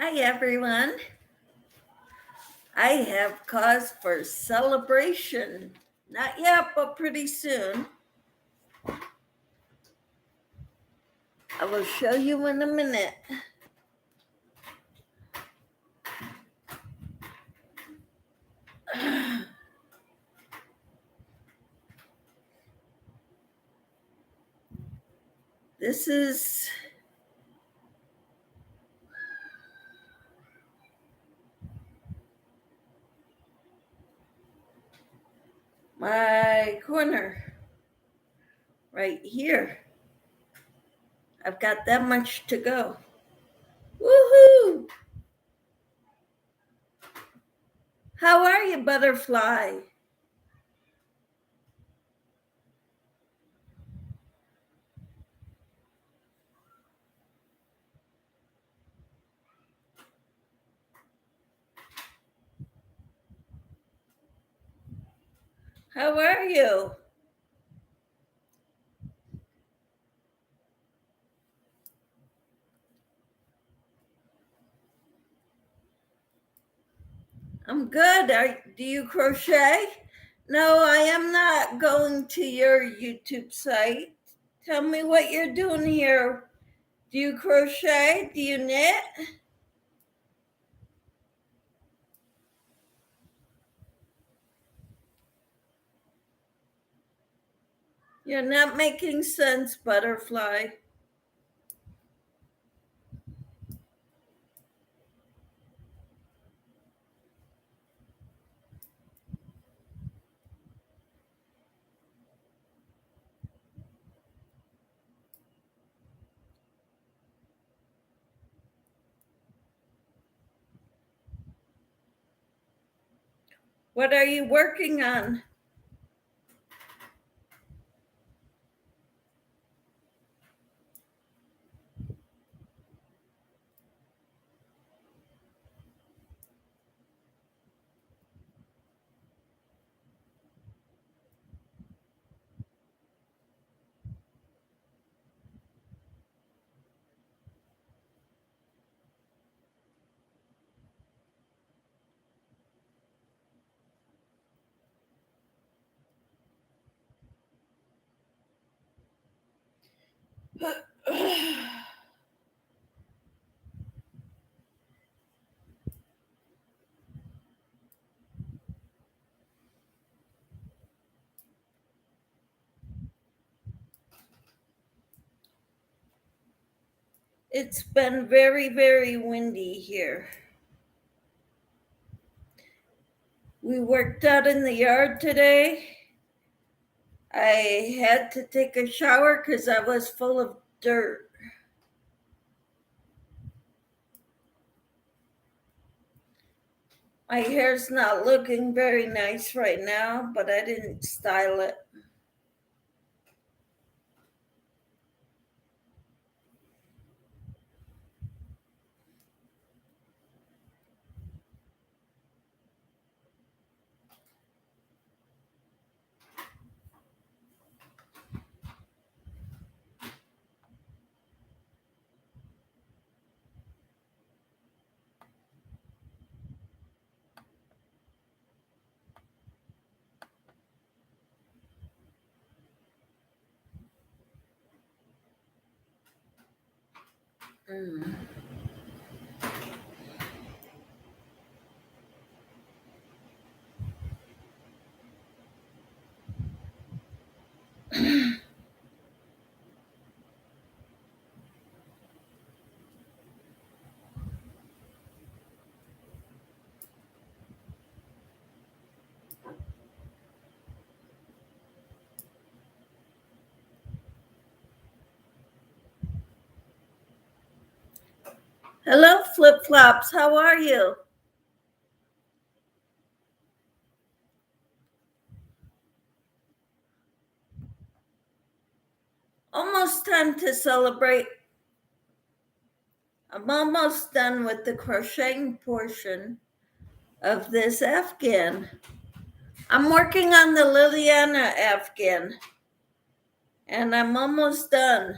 Hi, everyone. I have cause for celebration. Not yet, but pretty soon. I will show you in a minute. This is my corner right here. I've got that much to go. Woohoo! How are you, butterfly? How are you? I'm good. Do you crochet? No, I am not going to your YouTube site. Tell me what you're doing here. Do you crochet? Do you knit? You're not making sense, butterfly. What are you working on? It's been very, very windy here. We worked out in the yard today. I had to take a shower because I was full of dirt. My hair's not looking very nice right now, but I didn't style it. Mm. Hello, flip flops. How are you? Almost time to celebrate. I'm almost done with the crocheting portion of this Afghan. I'm working on the Liliana Afghan, and I'm almost done.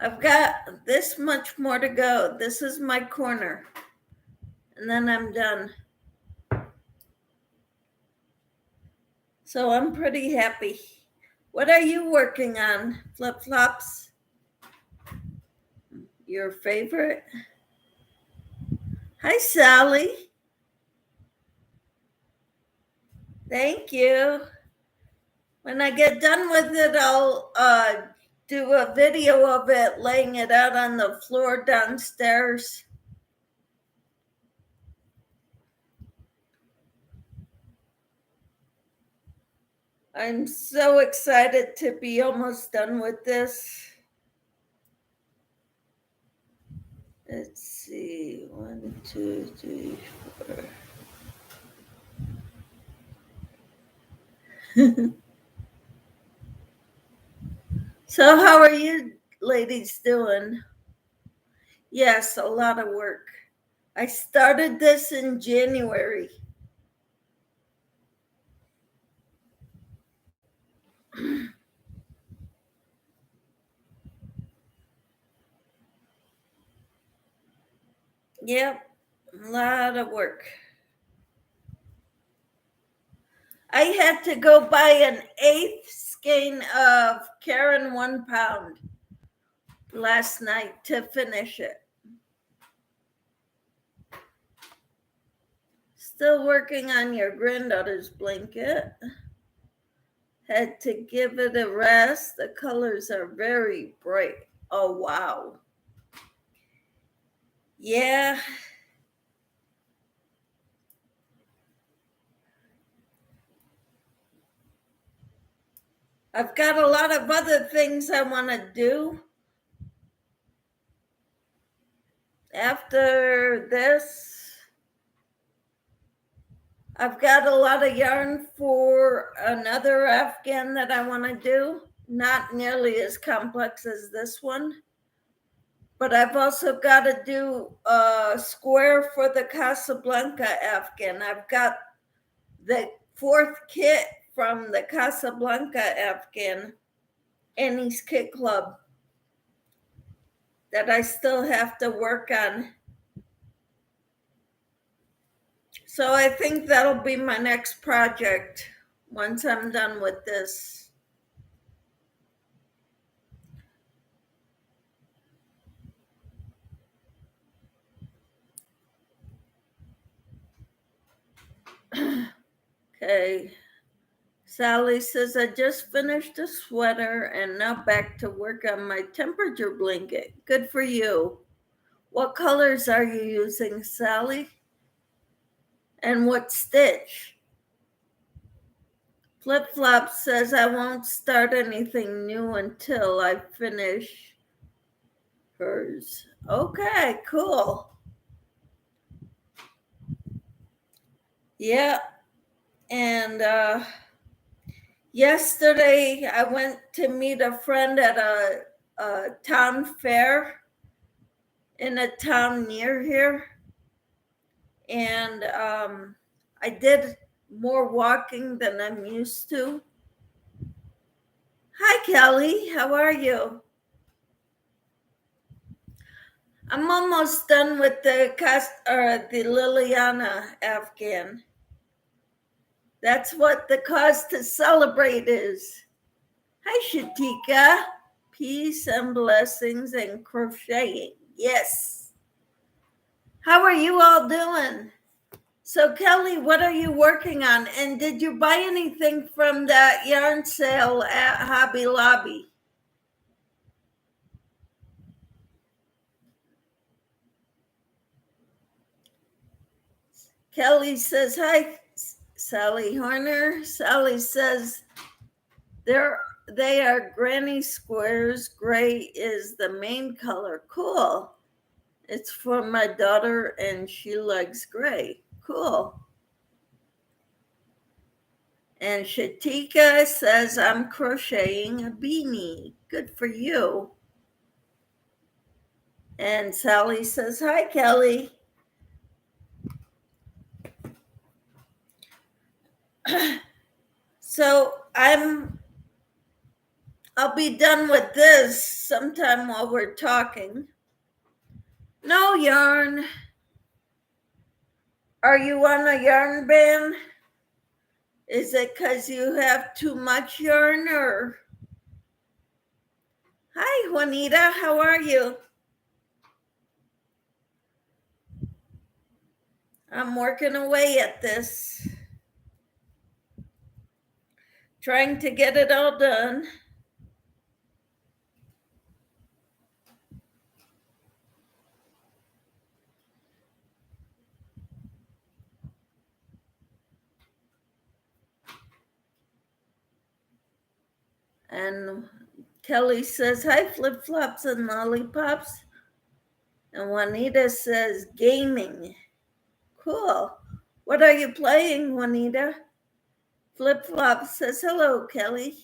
I've got this much more to go. This is my corner, and then I'm done. So I'm pretty happy. What are you working on, Flip Flops? Your favorite? Hi, Sally. Thank you. When I get done with it, I'll do a video of it, laying it out on the floor downstairs. I'm so excited to be almost done with this. Let's see, 1, 2, 3, 4. So, how are you ladies doing? Yes, a lot of work. I started this in January. Yep, a lot of work. I had to go buy an 1/8 skein of Karen 1 pound last night to finish it. Still working on your granddaughter's blanket. Had to give it a rest. The colors are very bright. Oh, wow. Yeah. I've got a lot of other things I want to do after this. I've got a lot of yarn for another Afghan that I want to do. Not nearly as complex as this one. But I've also got to do a square for the Casablanca Afghan. I've got the 4th kit from the Casablanca Afghan Annie's Kit Club that I still have to work on. So I think that'll be my next project once I'm done with this. Okay. Sally says, I just finished a sweater and now back to work on my temperature blanket. Good for you. What colors are you using, Sally? And what stitch? Flip Flop says, I won't start anything new until I finish hers. Okay, cool. Yeah. And yesterday I went to meet a friend at a town fair in a town near here. And I did more walking than I'm used to. Hi, Kelly. How are you? I'm almost done with the Liliana Afghan. That's what the cause to celebrate is. Hi, Shatika. Peace and blessings and crocheting. Yes. How are you all doing? So, Kelly, what are you working on? And did you buy anything from that yarn sale at Hobby Lobby? Kelly says, hi, Sally Horner. Sally says, they are granny squares. Gray is the main color. Cool. It's for my daughter and she likes gray. Cool. And Shatika says, I'm crocheting a beanie. Good for you. And Sally says, hi, Kelly. So I'm I'll be done with this sometime while we're talking. No yarn. Are you on a yarn ban? Is it because you have too much yarn or? Hi, Juanita. How are you? I'm working away at this, trying to get it all done. And Kelly says, hi, flip flops and lollipops. And Juanita says, gaming. Cool. What are you playing, Juanita? Flip flop says, hello, Kelly.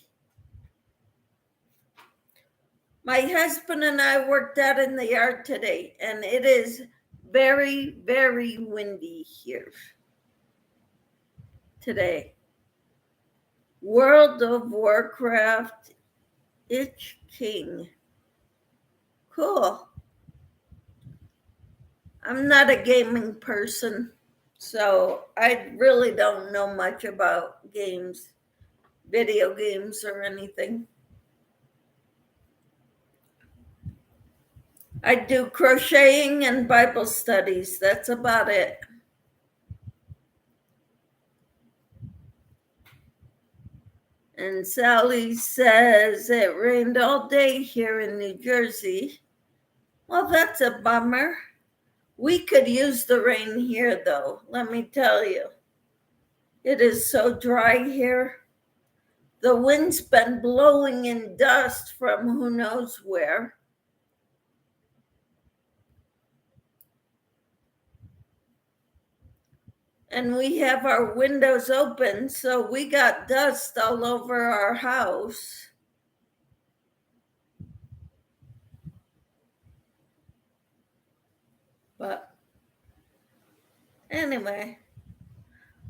My husband and I worked out in the yard today, and it is very, very windy here today. World of Warcraft, Ich King. Cool. I'm not a gaming person, so I really don't know much about games, video games, or anything. I do crocheting and Bible studies. That's about it. And Sally says it rained all day here in New Jersey. Well, that's a bummer. We could use the rain here, though, let me tell you. It is so dry here. The wind's been blowing in dust from who knows where. And we have our windows open, so we got dust all over our house. But anyway,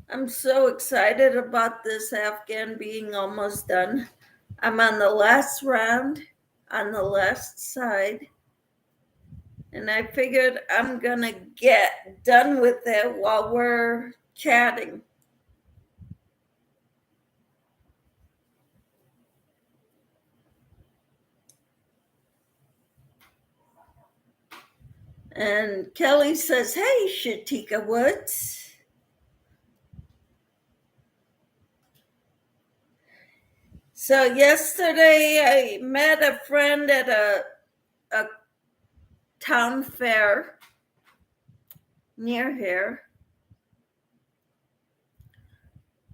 I'm so excited about this Afghan being almost done. I'm on the last round on the last side. And I figured I'm going to get done with it while we're chatting. And Kelly says, hey, Shatika Woods. So yesterday I met a friend at a town fair near here.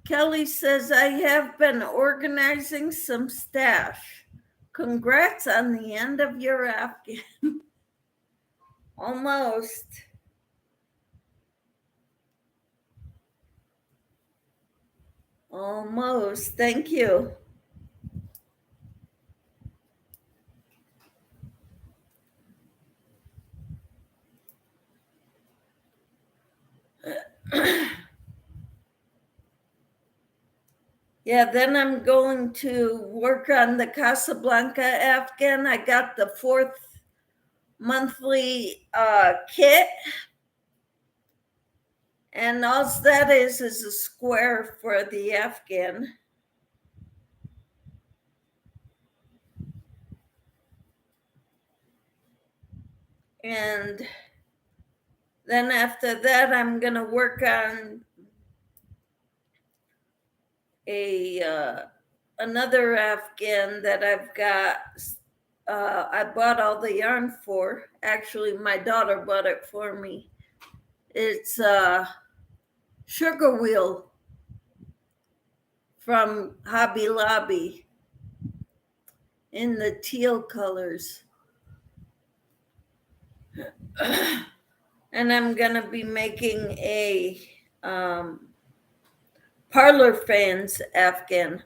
Kelly says, I have been organizing some stash. Congrats on the end of your Afghan. Almost. Almost. Thank you. Yeah, then I'm going to work on the Casablanca Afghan. I got the 4th monthly kit. And all that is a square for the Afghan. And then after that, I'm going to work on another Afghan that I've got. I bought all the yarn for. Actually, my daughter bought it for me. It's Sugar Wheel from Hobby Lobby in the teal colors. And I'm going to be making a Parlor Fans Afghan.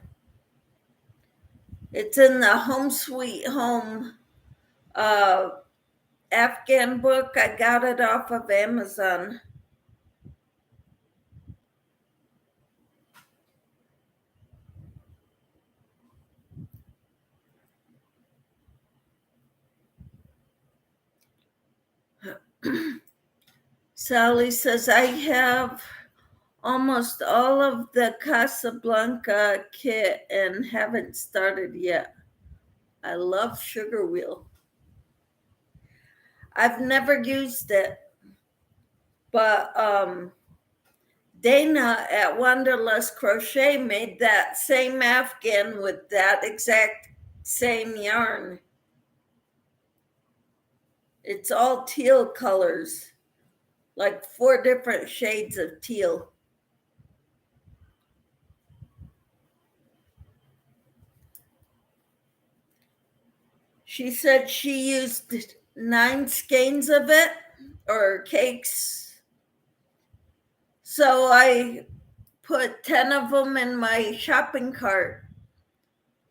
It's in the Home Sweet Home Afghan book. I got it off of Amazon. Sally says, I have almost all of the Casablanca kit and haven't started yet. I love Sugar Wheel. I've never used it, but Dana at Wanderlust Crochet made that same afghan with that exact same yarn. It's all teal colors, like 4 different shades of teal. She said she used 9 skeins of it, or cakes. So I put 10 of them in my shopping cart.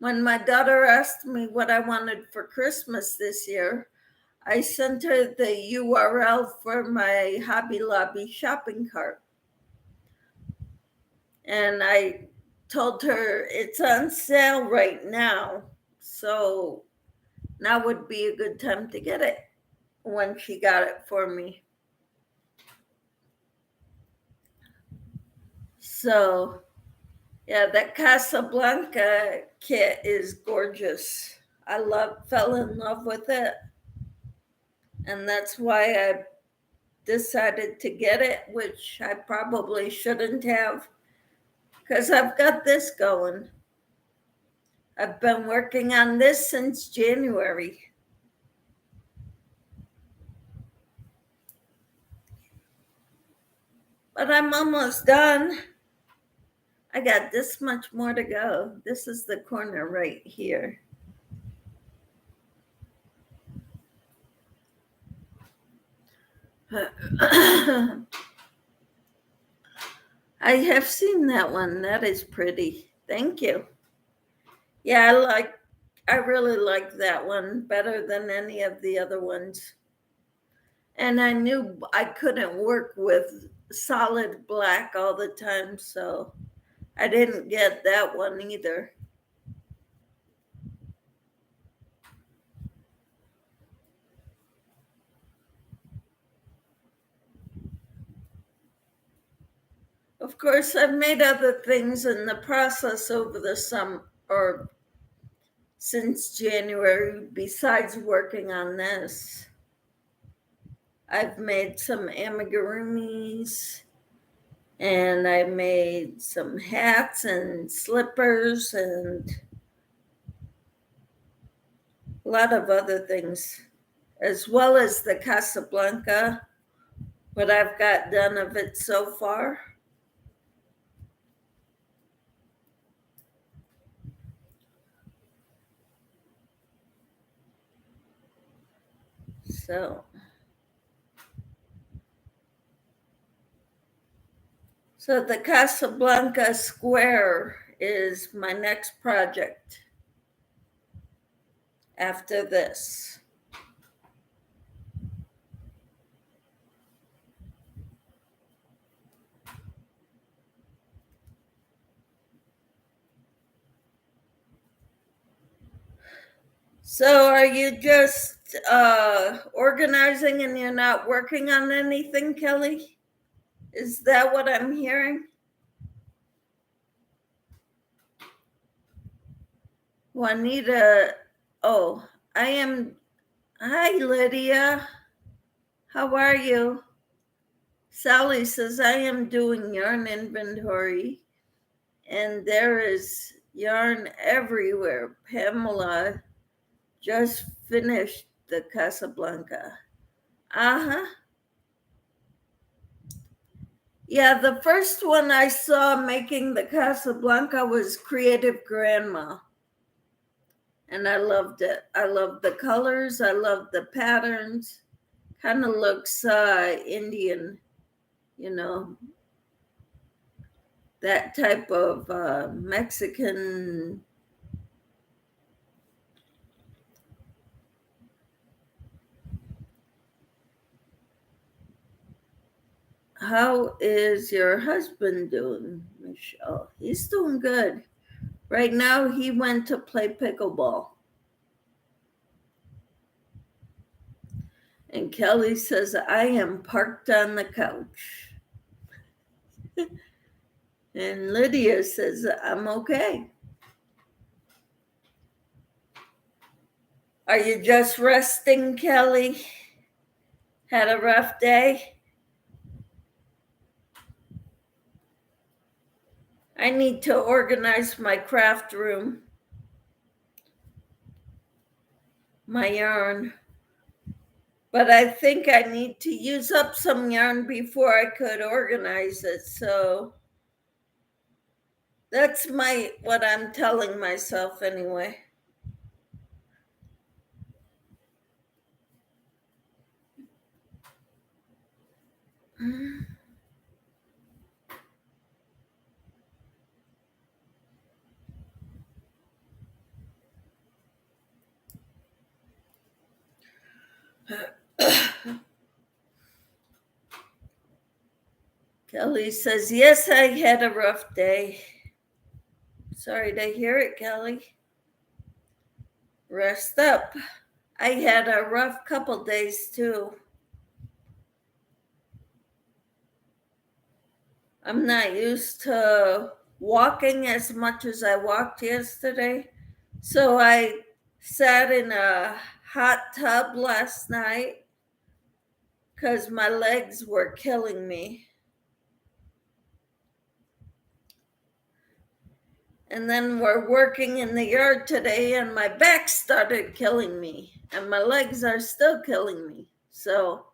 When my daughter asked me what I wanted for Christmas this year, I sent her the URL for my Hobby Lobby shopping cart. And I told her it's on sale right now. So now would be a good time to get it when she got it for me. So yeah, that Casablanca kit is gorgeous. I fell in love with it. And that's why I decided to get it, which I probably shouldn't have, because I've got this going. I've been working on this since January. But I'm almost done. I got this much more to go. This is the corner right here. I have seen that one. That is pretty. Thank you. Yeah, I really like that one better than any of the other ones. And I knew I couldn't work with solid black all the time, so I didn't get that one either. Of course, I've made other things in the process over the summer, or since January, besides working on this. I've made some amigurumis, and I made some hats and slippers and a lot of other things, as well as the Casablanca, what I've got done of it so far. So the Casablanca square is my next project after this. So are you just organizing and you're not working on anything, Kelly? Is that what I'm hearing? Juanita, oh, I am. Hi, Lydia. How are you? Sally says, I am doing yarn inventory and there is yarn everywhere. Pamela just finished the Casablanca. Uh-huh. Yeah, the first one I saw making the Casablanca was Creative Grandma. And I loved it. I loved the colors. I loved the patterns. Kind of looks Indian, you know, that type of Mexican. How is your husband doing, Michelle? He's doing good. Right now, he went to play pickleball. And Kelly says, I am parked on the couch. And Lydia says, I'm okay. Are you just resting, Kelly? Had a rough day? I need to organize my craft room, my yarn. But I think I need to use up some yarn before I could organize it. So that's what I'm telling myself anyway. Kelly says, yes, I had a rough day. Sorry to hear it, Kelly. Rest up. I had a rough couple days too. I'm not used to walking as much as I walked yesterday. So I sat in a hot tub last night because my legs were killing me. And then we're working in the yard today and my back started killing me and my legs are still killing me. So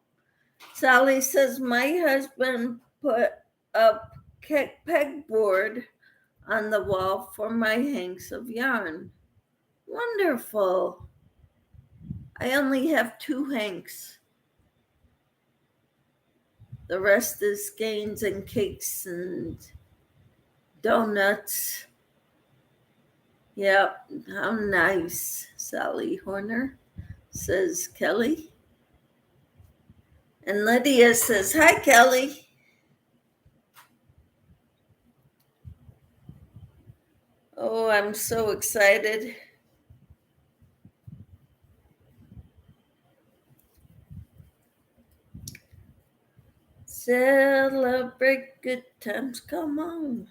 Sally says my husband put a pegboard on the wall for my hanks of yarn. Wonderful. I only have 2 hanks. The rest is skeins and cakes and donuts. Yep, how nice, Sally Horner, says Kelly. And Lydia says, hi, Kelly. Oh, I'm so excited. Celebrate good times, come on.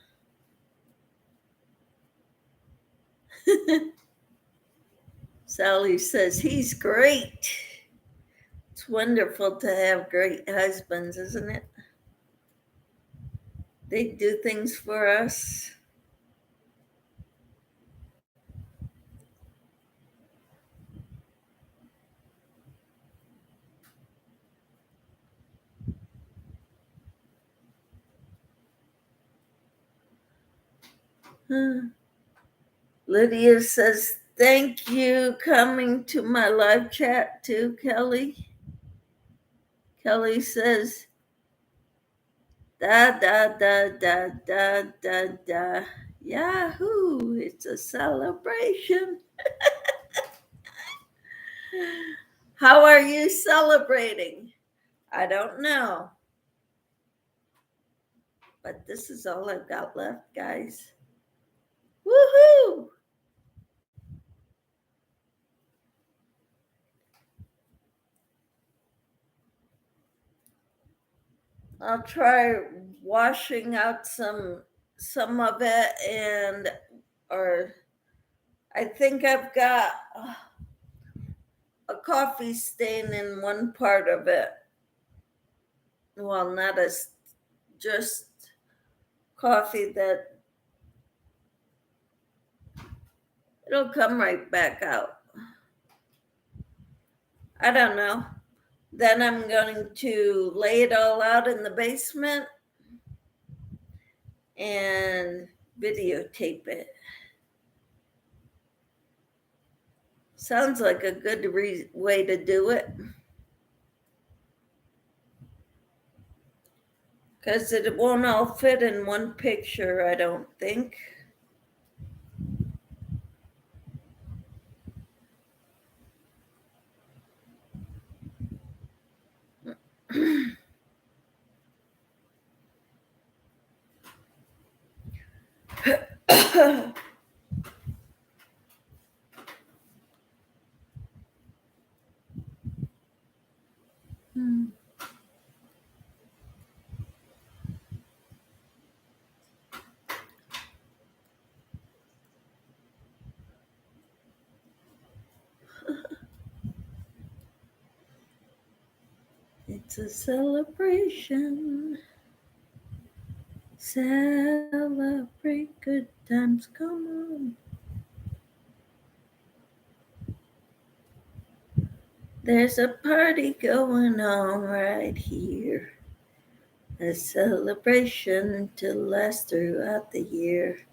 Sally says, he's great. It's wonderful to have great husbands, isn't it? They do things for us. Lydia says, thank you coming to my live chat too, Kelly. Kelly says, da, da, da, da, da, da, da. Yahoo, it's a celebration. How are you celebrating? I don't know. But this is all I've got left, guys. Woohoo! I'll try washing out some of it or I think I've got a coffee stain in one part of it. Well, not as just coffee that it'll come right back out. I don't know. Then I'm going to lay it all out in the basement and videotape it. Sounds like a good way to do it. Because it won't all fit in one picture, I don't think. It's a celebration. Celebrate good times. Come on. There's a party going on right here. A celebration to last throughout the year.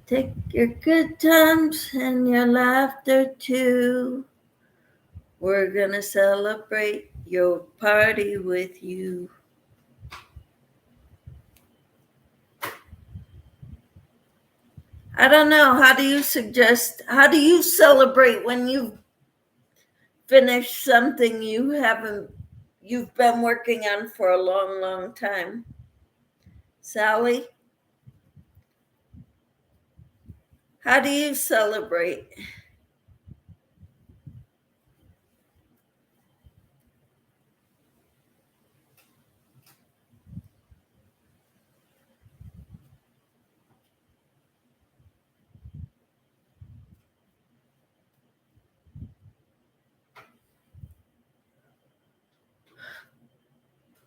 Take your good times and your laughter too. We're gonna celebrate your party with you. I don't know. How do you celebrate when you finish something you've been working on for a long, long time? Sally, how do you celebrate?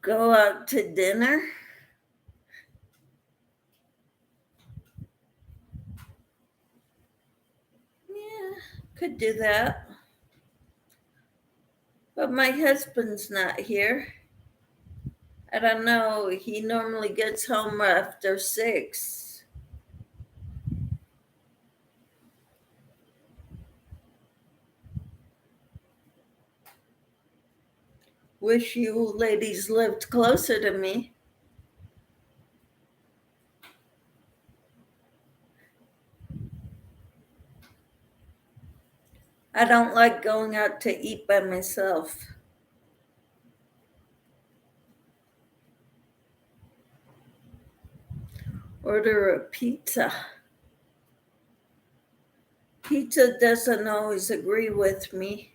Go out to dinner? Yeah, could do that. But my husband's not here. I don't know. He normally gets home after 6. Wish you ladies lived closer to me. I don't like going out to eat by myself. Order a pizza. Pizza doesn't always agree with me.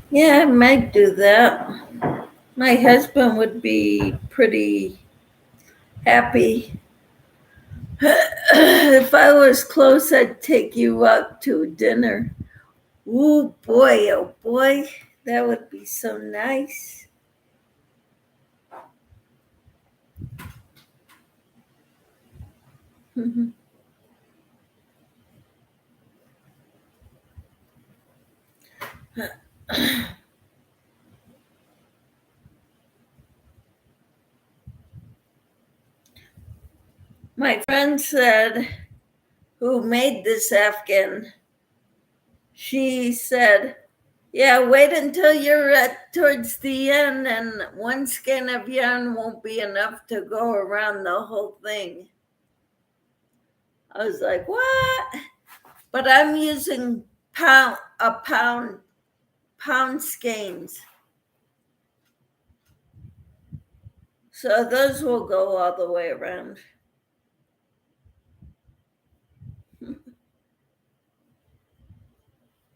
Yeah, I might do that. My husband would be pretty happy. If I was close, I'd take you out to dinner. Oh boy, that would be so nice. My friend said, who made this Afghan, she said, yeah, wait until you're towards the end, and one skein of yarn won't be enough to go around the whole thing. I was like, what? But I'm using pound skeins. So those will go all the way around.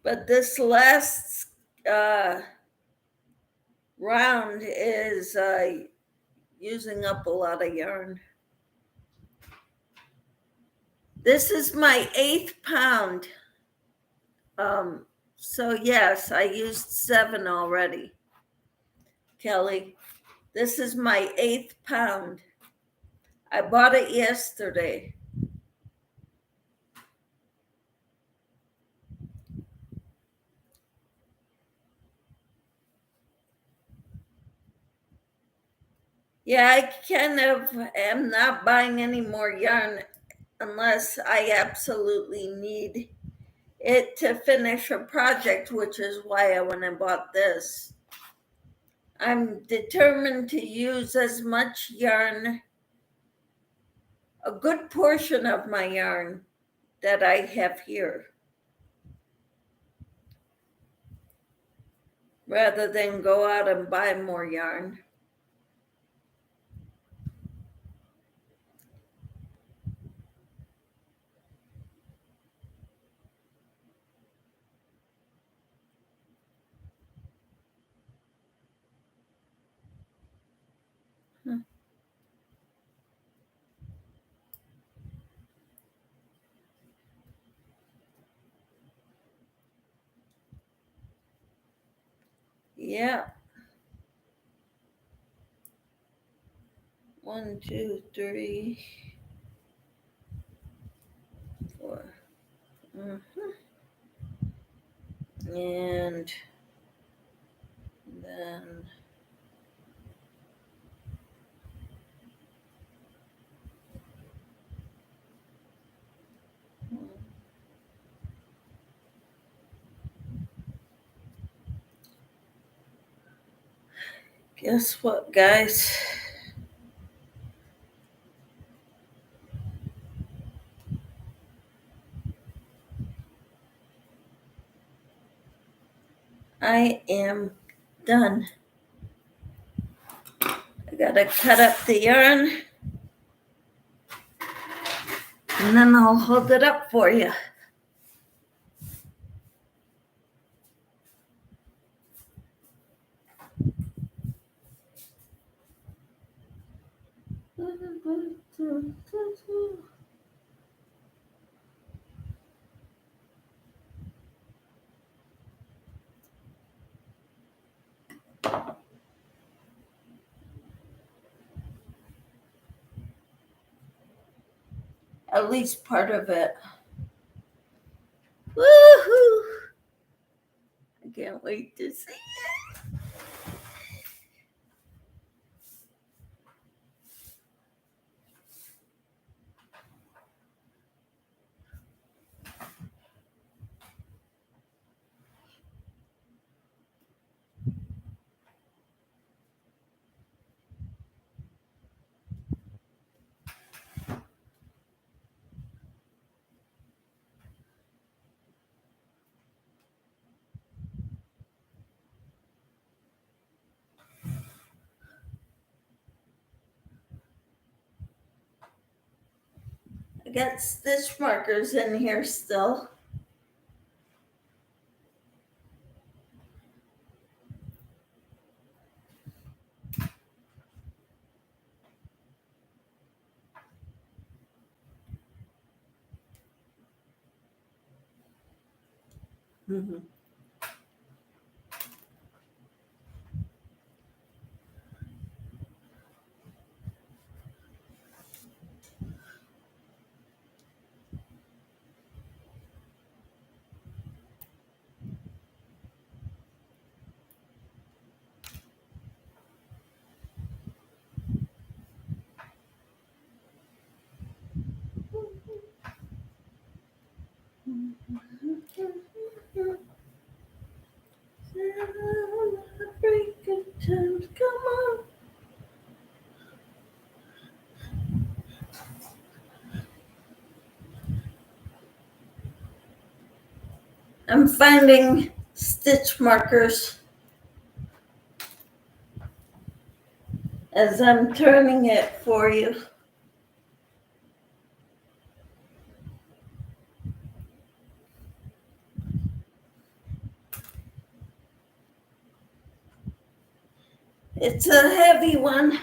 But this last round is using up a lot of yarn. This is my 8th pound. So yes, I used 7 already. Kelly, this is my 8th pound. I bought it yesterday. Yeah, I kind of am not buying any more yarn unless I absolutely need it to finish a project, which is why I went and bought this. I'm determined to use as much yarn a good portion of my yarn that I have here, rather than go out and buy more yarn. Yeah. 1, 2, 3, 4. And then guess what, guys? I am done. I gotta cut up the yarn and then I'll hold it up for you. At least part of it. Woohoo! I can't wait to see it. I got stitch markers in here still. Mm-hmm. Come on. I'm finding stitch markers as I'm turning it for you. It's a heavy one.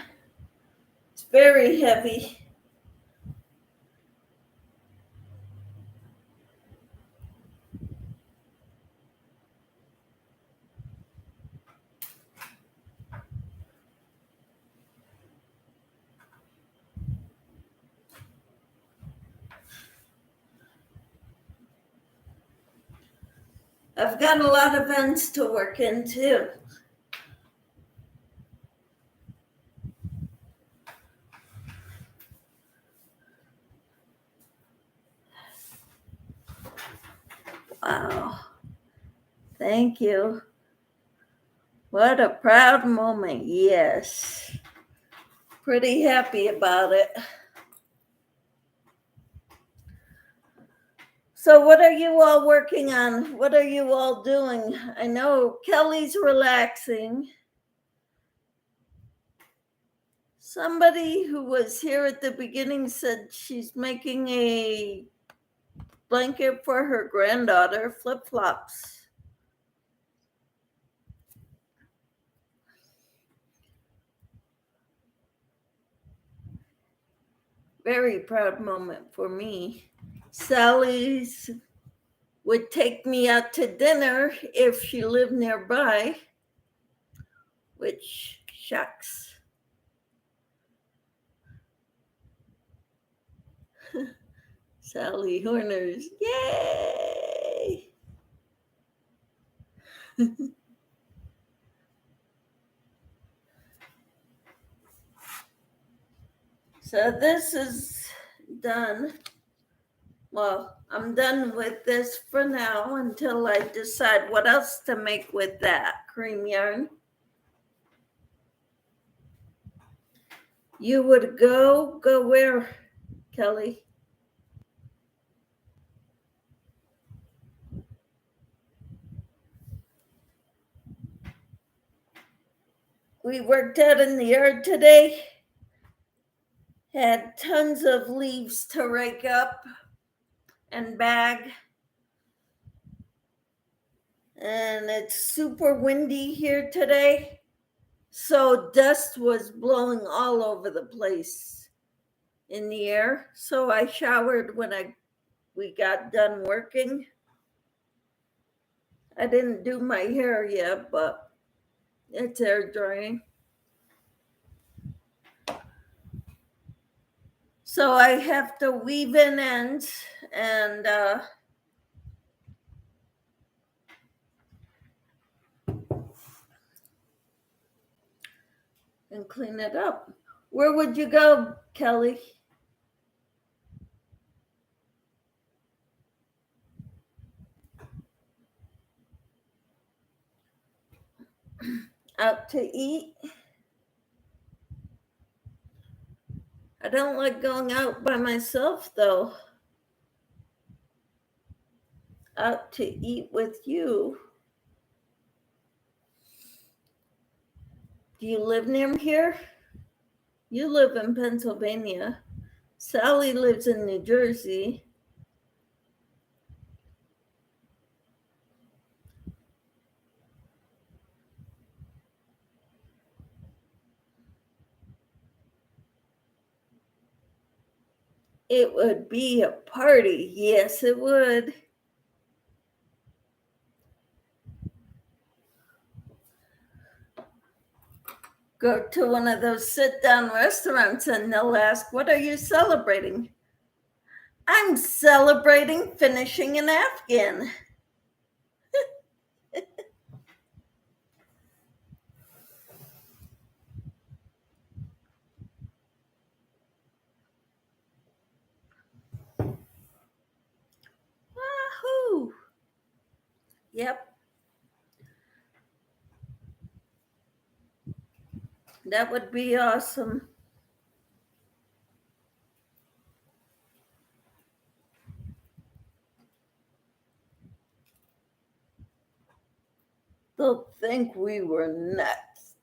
It's very heavy. I've got a lot of ends to work in too. Wow. Thank you. What a proud moment. Yes. Pretty happy about it. So, what are you all working on? What are you all doing? I know Kelly's relaxing. Somebody who was here at the beginning said she's making a blanket for her granddaughter, flip-flops. Very proud moment for me. Sally's would take me out to dinner if she lived nearby, which shucks. Sally Horners, yay! So this is done. Well, I'm done with this for now until I decide what else to make with that cream yarn. You would go where, Kelly? We worked out in the yard today. Had tons of leaves to rake up and bag. And it's super windy here today. So dust was blowing all over the place in the air. So I showered when we got done working. I didn't do my hair yet, but it's air drying. So I have to weave in ends and clean it up. Where would you go, Kelly? Out to eat? I don't like going out by myself, though. Out to eat with you. Do you live near here? You live in Pennsylvania. Sally lives in New Jersey. It would be a party. Yes, it would. Go to one of those sit-down restaurants and they'll ask, what are you celebrating? I'm celebrating finishing an Afghan. Wahoo! Yep. That would be awesome. They'll think we were nuts.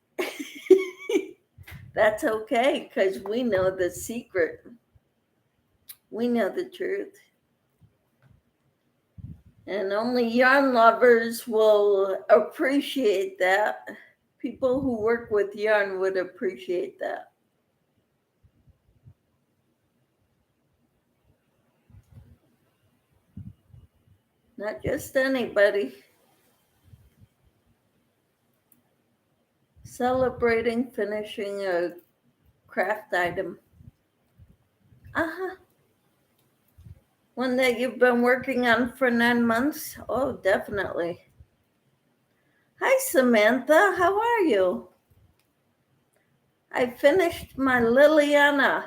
That's okay, because we know the secret. We know the truth. And only yarn lovers will appreciate that. People who work with yarn would appreciate that. Not just anybody. Celebrating finishing a craft item. Uh-huh. One that you've been working on for 9 months? Oh, definitely. Hi, Samantha. How are you? I finished my Liliana.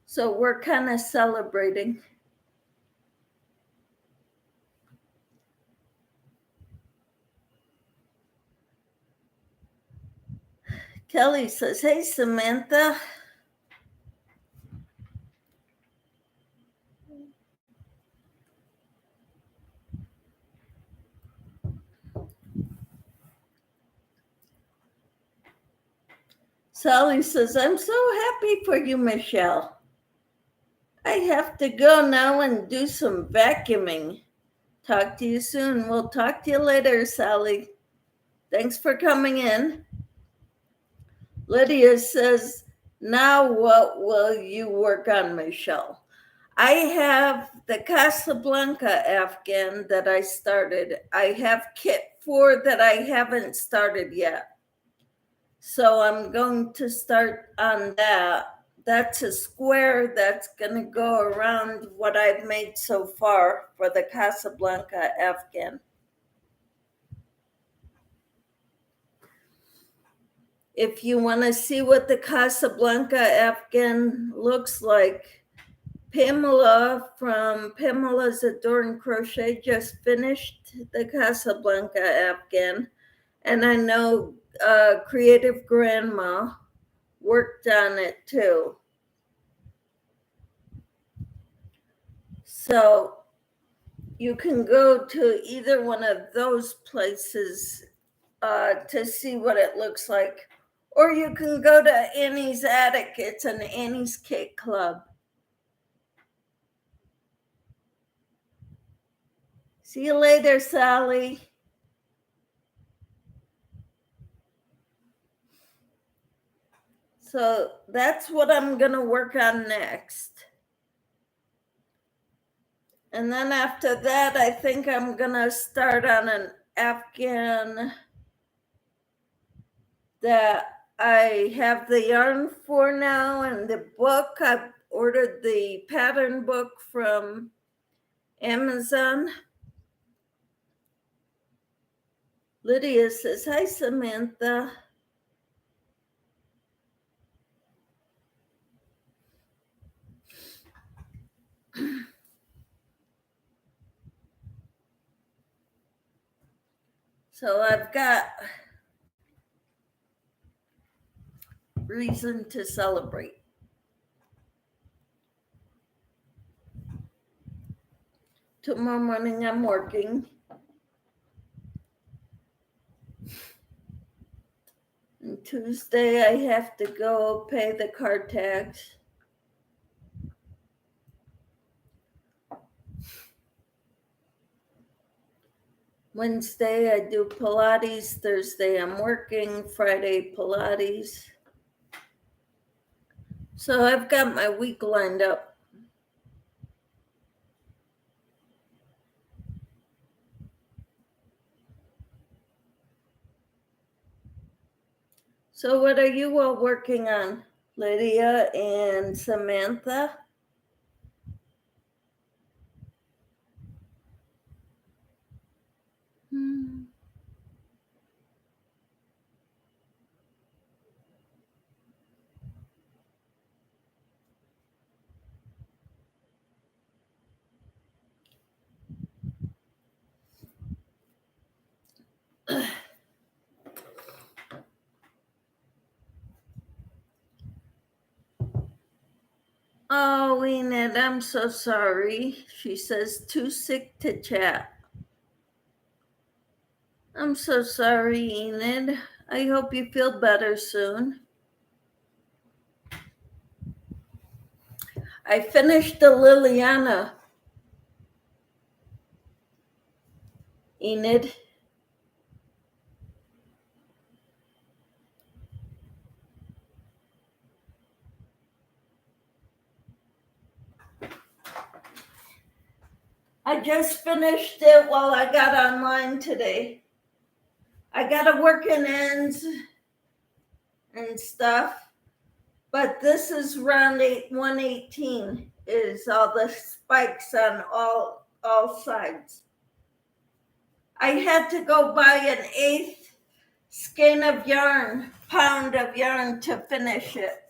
So we're kind of celebrating. Kelly says, hey, Samantha. Sally says, I'm so happy for you, Michelle. I have to go now and do some vacuuming. Talk to you soon. We'll talk to you later, Sally. Thanks for coming in. Lydia says, now what will you work on, Michelle? I have the Casablanca Afghan that I started. I have kit 4 that I haven't started yet. So I'm going to start on that. That's a square that's going to go around what I've made so far for the Casablanca Afghan. If you want to see what the Casablanca Afghan looks like, Pamela from Pamela's Adorn Crochet just finished the Casablanca Afghan. And I know Creative Grandma worked on it too. So you can go to either one of those places to see what it looks like. Or you can go to Annie's Attic. It's an Annie's Kit Club. See you later, Sally. So that's what I'm going to work on next. And then after that, I think I'm going to start on an Afghan that I have the yarn for now, and the book. I've ordered the pattern book from Amazon. Lydia says, hi, Samantha. So I've got reason to celebrate. Tomorrow morning I'm working. And Tuesday I have to go pay the car tax. Wednesday I do Pilates. Thursday I'm working. Friday Pilates. So I've got my week lined up. So what are you all working on, Lydia and Samantha? Oh, Enid, I'm so sorry. She says, too sick to chat. I'm so sorry, Enid. I hope you feel better soon. I finished the Liliana, Enid. I just finished it while I got online today. I got to work in ends and stuff, but this is round 118 is all the spikes on all sides. I had to go buy an 1/8 skein of yarn, pound of yarn to finish it.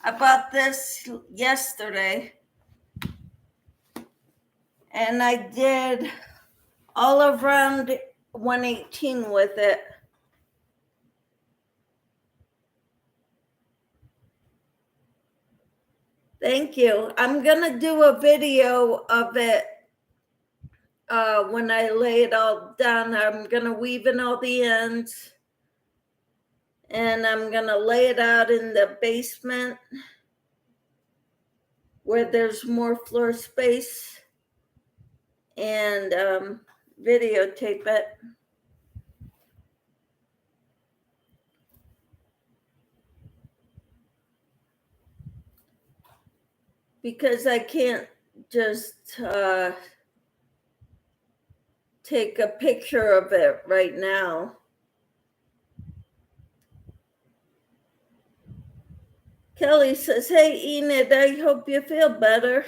I bought this yesterday, and I did all of round 118 with it. Thank you. I'm gonna do a video of it when I lay it all down. I'm gonna weave in all the ends, and I'm gonna lay it out in the basement where there's more floor space, and videotape it. Because I can't just take a picture of it right now. Kelly says, hey, Enid, I hope you feel better.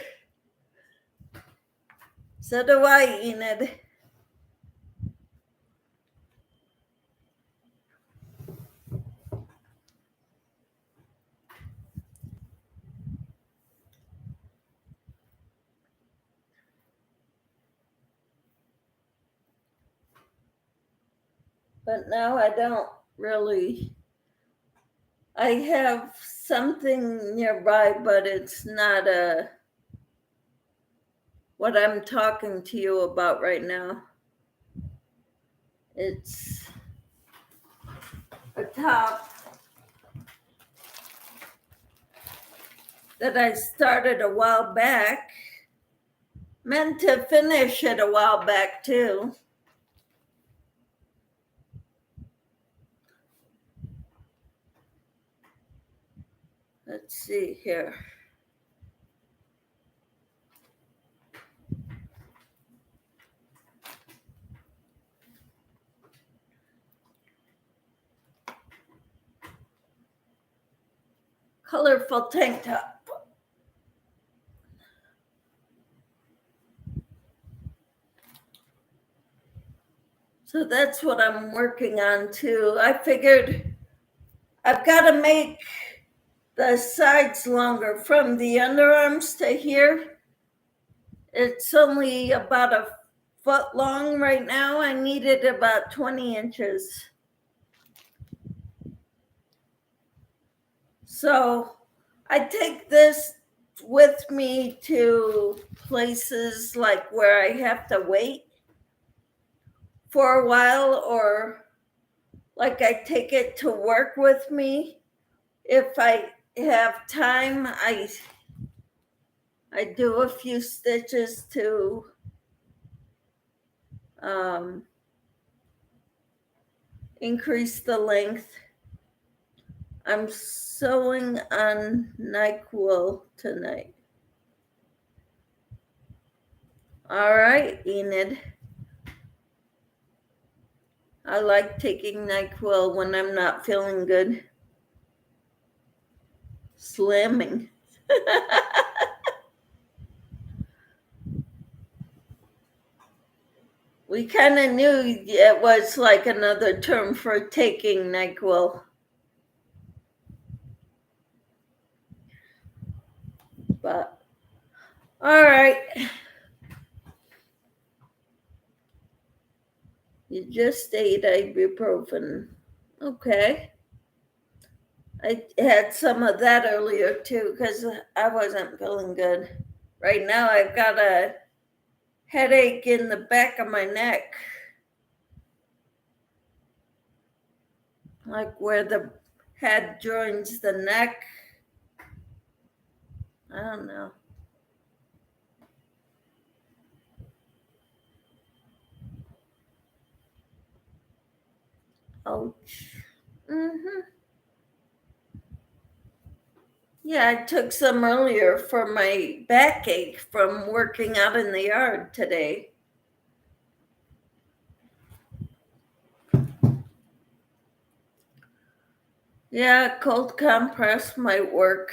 So do I, Enid. But now I don't really. I have something nearby, but it's not what I'm talking to you about right now. It's a top that I started a while back. Meant to finish it a while back too. Let's see here. Colorful tank top. So that's what I'm working on too. I figured I've got to make the sides longer from the underarms to here. It's only about a foot long right now. I needed about 20 inches. So I take this with me to places like where I have to wait for a while, or like I take it to work with me. If I have time, I do a few stitches to increase the length. I'm sewing on NyQuil tonight. All right, Enid. I like taking NyQuil when I'm not feeling good. Slamming. We kind of knew it was like another term for taking NyQuil. But, all right. You just ate ibuprofen. Okay. I had some of that earlier too because I wasn't feeling good. Right now I've got a headache in the back of my neck. Like where the head joins the neck. I don't know. Ouch. Yeah, I took some earlier for my backache from working out in the yard today. Yeah, cold compress might work.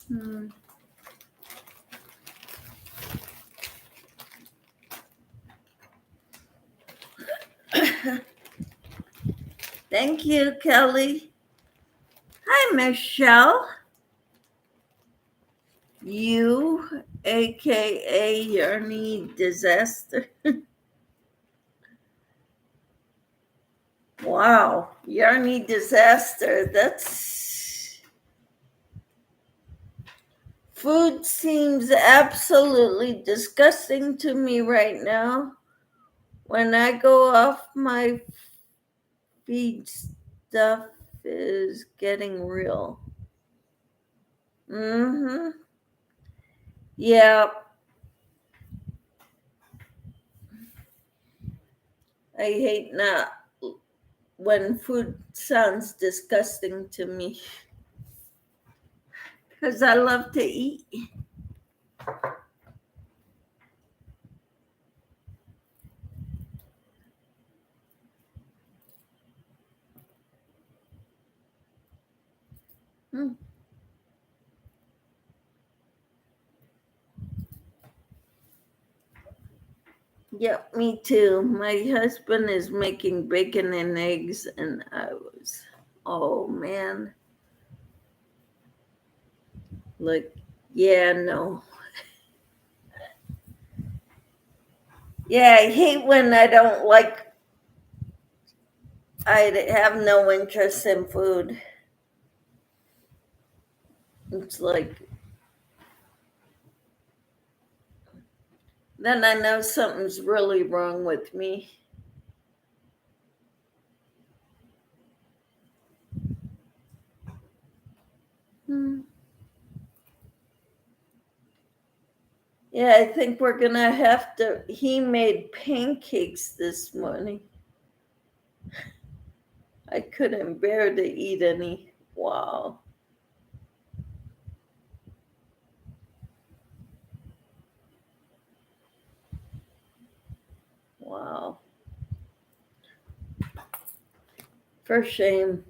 Hmm. Thank you, Kelly. Hi, Michelle. You, aka Yarny Disaster. Wow, Yarny Disaster. That's food seems absolutely disgusting to me right now. When I go off my feed, stuff is getting real. Mm-hmm. Yeah, I hate not when food sounds disgusting to me because I love to eat. Mm. Yep, me too. My husband is making bacon and eggs, and oh man, like, yeah, no. Yeah, I hate when I have no interest in food. It's like, then I know something's really wrong with me. Hmm. Yeah, I think we're gonna have to. He made pancakes this morning. I couldn't bear to eat any. Wow. Wow. For shame.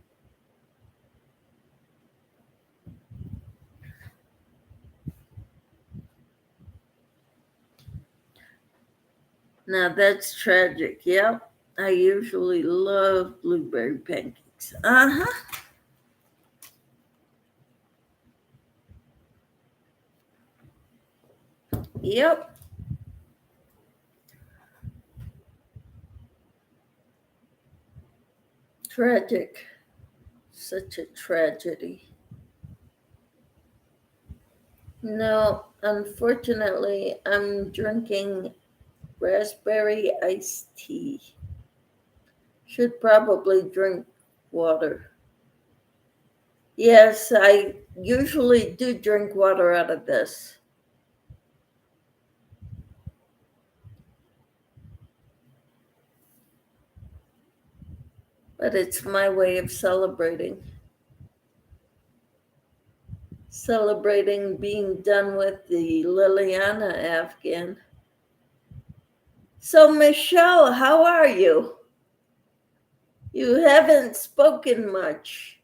Now that's tragic. Yep. I usually love blueberry pancakes. Uh huh. Yep. Tragic. Such a tragedy. No, unfortunately, I'm drinking raspberry iced tea. Should probably drink water. Yes, I usually do drink water out of this, but it's my way of celebrating being done with the Liliana Afghan. So, Michelle, how are you? You haven't spoken much.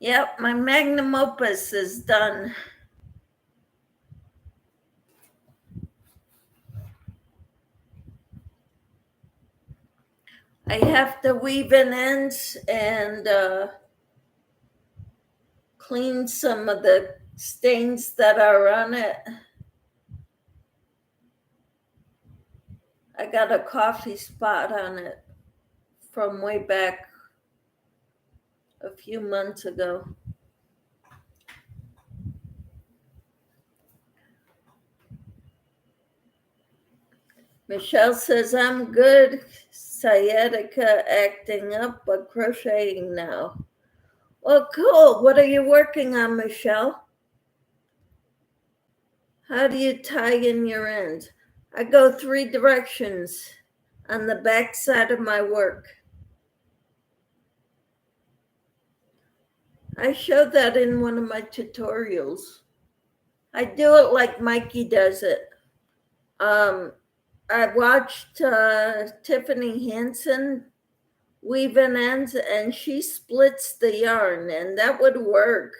Yep, my magnum opus is done. I have to weave in ends and clean some of the stains that are on it. I got a coffee spot on it from way back a few months ago. Michelle says, I'm good. Sciatica acting up, but crocheting now. Well, cool. What are you working on, Michelle? How do you tie in your ends? I go three directions on the back side of my work. I showed that in one of my tutorials. I do it like Mikey does it. I watched Tiffany Hansen weave in ends, and she splits the yarn, and that would work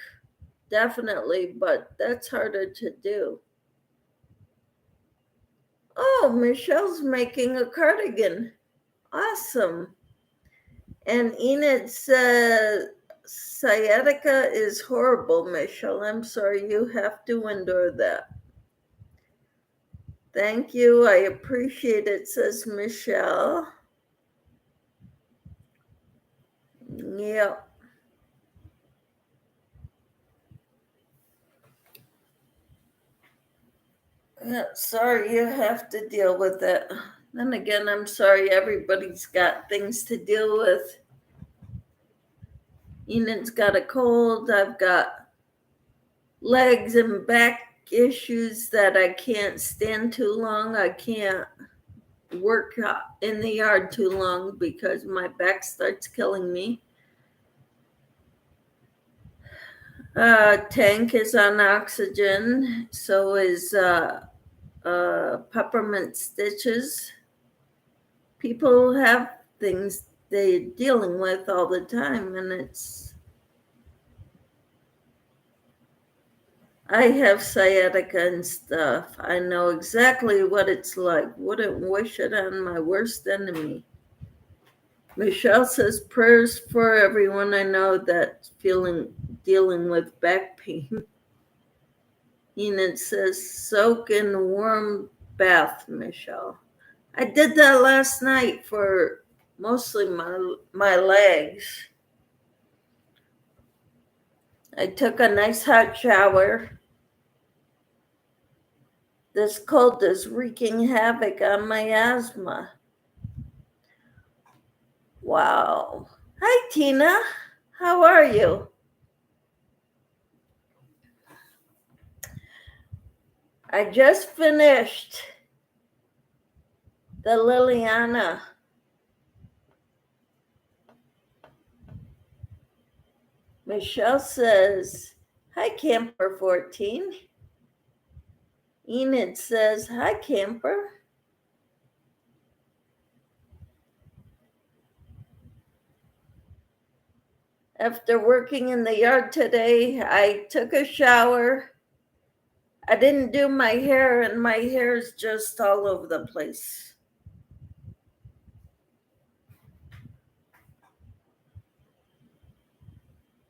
definitely, but that's harder to do. Oh, Michelle's making a cardigan. Awesome. And Enid says sciatica is horrible, Michelle. I'm sorry you have to endure that. Thank you. I appreciate it, says Michelle. Yep. Yeah, sorry you have to deal with it. Then again, I'm sorry everybody's got things to deal with. Enid's got a cold. I've got legs and back issues that I can't stand too long. I can't work in the yard too long because my back starts killing me. Tank is on oxygen, so is peppermint stitches. People have things they're dealing with all the time, and I have sciatica and stuff. I know exactly what it's like. Wouldn't wish it on my worst enemy. Michelle says prayers for everyone I know that's dealing with back pain. Enid says soak in warm bath, Michelle. I did that last night for mostly my legs. I took a nice hot shower. This cold is wreaking havoc on my asthma. Wow. Hi, Tina. How are you? I just finished the Liliana. Michelle says, hi, Camper 14. Enid says, hi, Camper. After working in the yard today, I took a shower. I didn't do my hair, and my hair is just all over the place.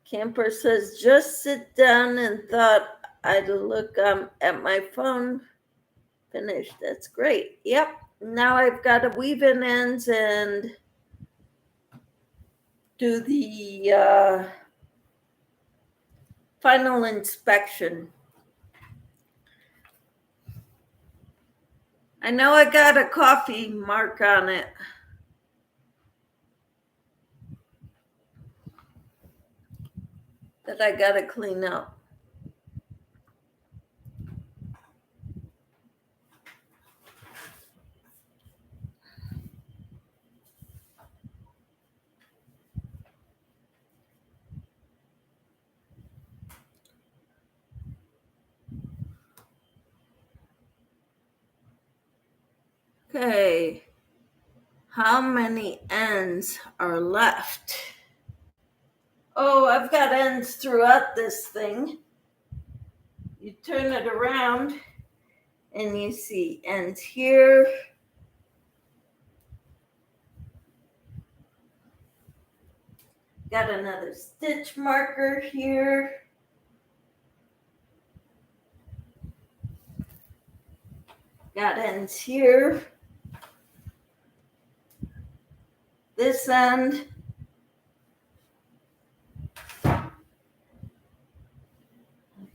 Camper says, just sit down and thought I'd look at my phone. Finished. That's great. Yep. Now I've got to weave in ends and do the final inspection. I know I got a coffee mark on it. That I got to clean up. Okay. How many ends are left? Oh, I've got ends throughout this thing. You turn it around and you see ends here. Got another stitch marker here. Got ends here. This end.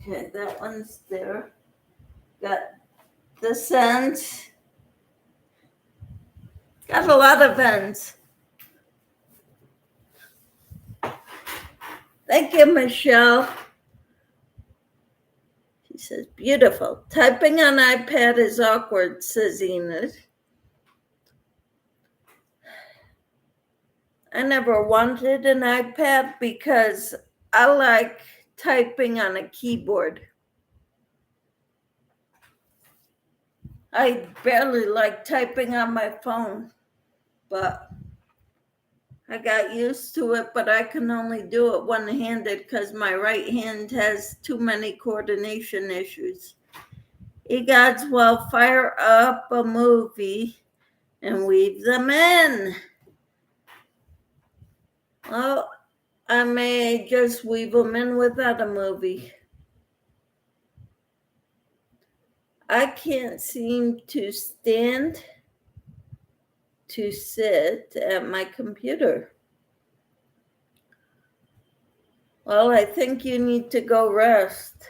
Okay, that one's there. Got this end. Got a lot of ends. Thank you, Michelle. She says, beautiful. Typing on iPad is awkward, says Enid. I never wanted an iPad because I like typing on a keyboard. I barely like typing on my phone, but I got used to it, but I can only do it one-handed because my right hand has too many coordination issues. Egods, well, fire up a movie and weave them in. Well, I may just weave them in without a movie. I can't seem to stand to sit at my computer. Well, I think you need to go rest,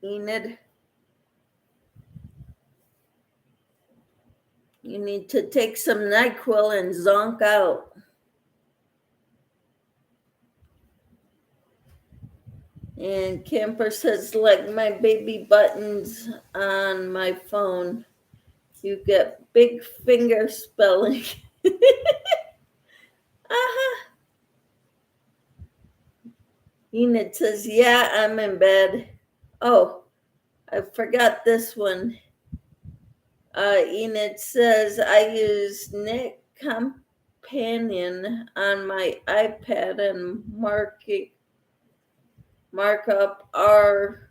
Enid. You need to take some NyQuil and zonk out. And Camper says, like my baby buttons on my phone, you get big finger spelling. Uh-huh. Enid says, yeah, I'm in bed. Oh, I forgot this one. Enid says, I use Nick Companion on my iPad and mark up our,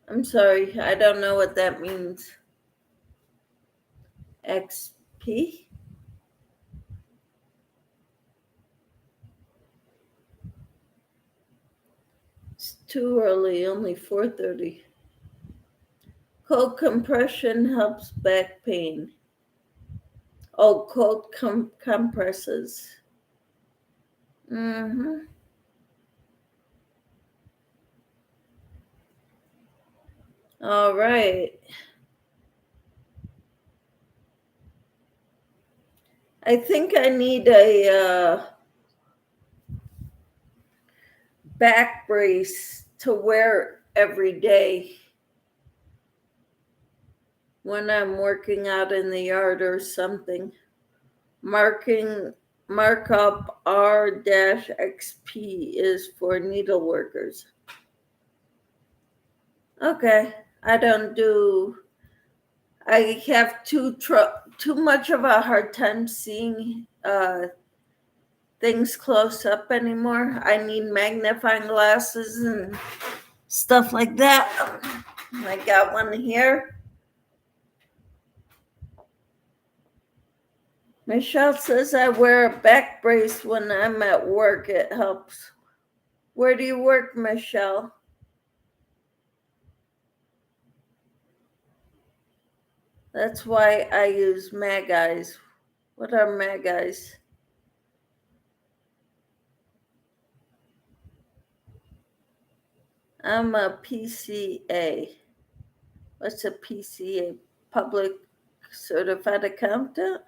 I'm sorry, I don't know what that means. XP? It's too early, only 4:30. Cold compression helps back pain. Oh, cold compresses. Mm-hmm. All right. I think I need a back brace to wear every day when I'm working out in the yard or something. Mark up R-XP is for needle workers. Okay, I have too much of a hard time seeing things close up anymore. I need magnifying glasses and stuff like that. I got one here. Michelle says I wear a back brace when I'm at work. It helps. Where do you work, Michelle? That's why I use mag eyes. What are mag eyes? I'm a PCA. What's a PCA? Public Certified Accountant?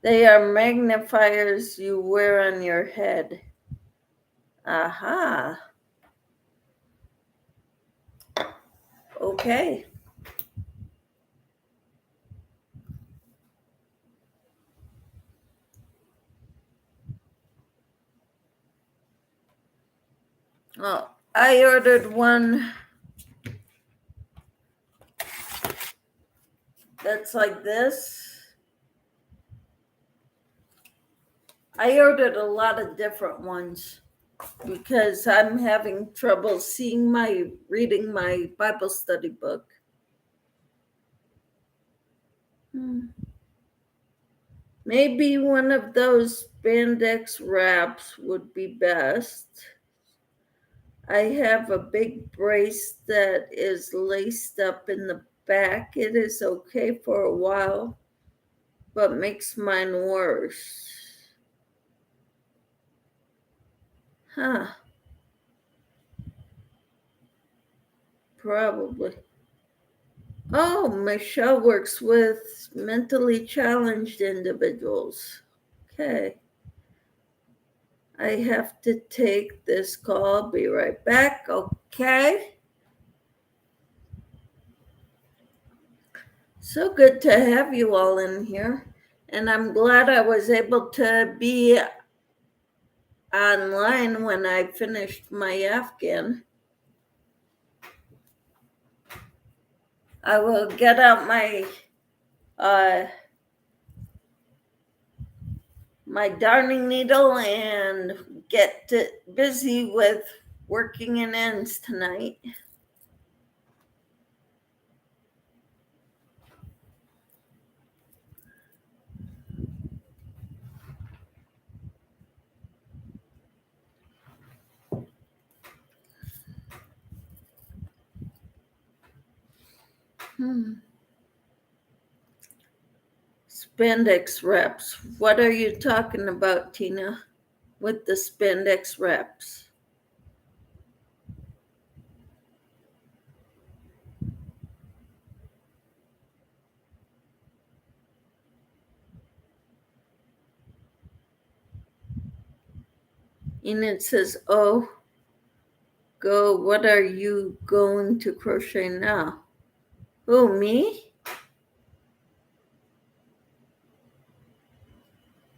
They are magnifiers you wear on your head. Aha. Okay. Oh, I ordered one that's like this. I ordered a lot of different ones because I'm having trouble reading my Bible study book. Maybe one of those spandex wraps would be best. I have a big brace that is laced up in the back. It is okay for a while, but makes mine worse. Huh. Probably. Oh, Michelle works with mentally challenged individuals. Okay. I have to take this call. Be right back. Okay. So good to have you all in here. And I'm glad I was able to be online when I finished my Afghan. I will get out my my darning needle and get busy with working in ends tonight. Spandex wraps. What are you talking about, Tina, with the spandex wraps? Enid says, oh, go, what are you going to crochet now? Who, me?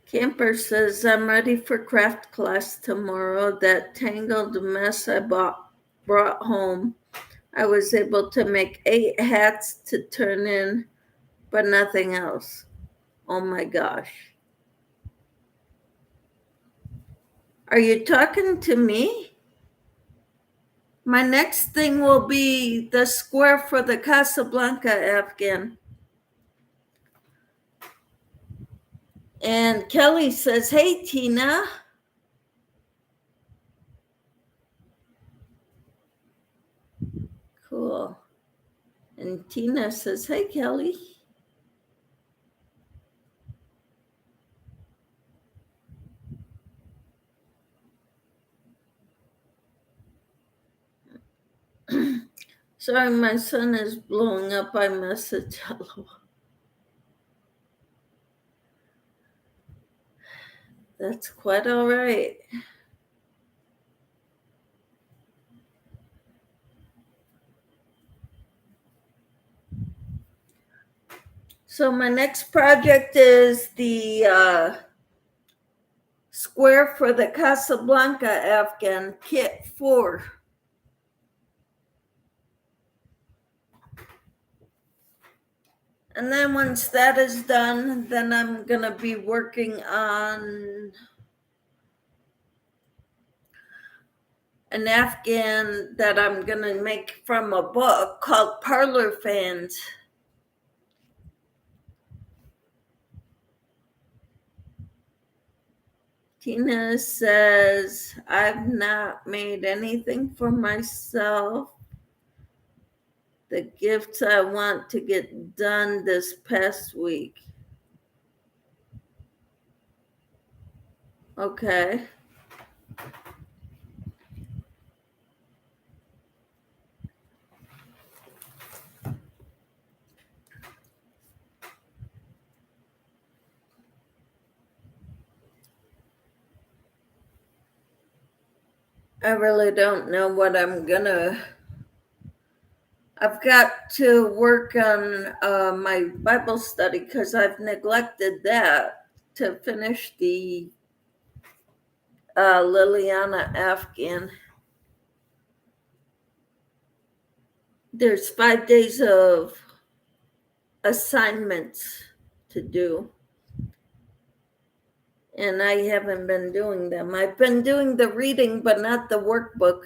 Camper says, I'm ready for craft class tomorrow. That tangled mess I brought home, I was able to make 8 hats to turn in, but nothing else. Oh my gosh. Are you talking to me? My next thing will be the square for the Casablanca Afghan. And Kelly says, hey, Tina. Cool. And Tina says, hey, Kelly. Sorry, my son is blowing up iMessage. Hello. That's quite all right. So my next project is the square for the Casablanca Afghan kit 4. And then once that is done, then I'm going to be working on an Afghan that I'm going to make from a book called Parlor Fans. Tina says, I've not made anything for myself. The gifts I want to get done this past week. Okay. I really don't know what I'm gonna. I've got to work on my Bible study because I've neglected that to finish the Liliana Afghan. There's 5 days of assignments to do, and I haven't been doing them. I've been doing the reading, but not the workbook.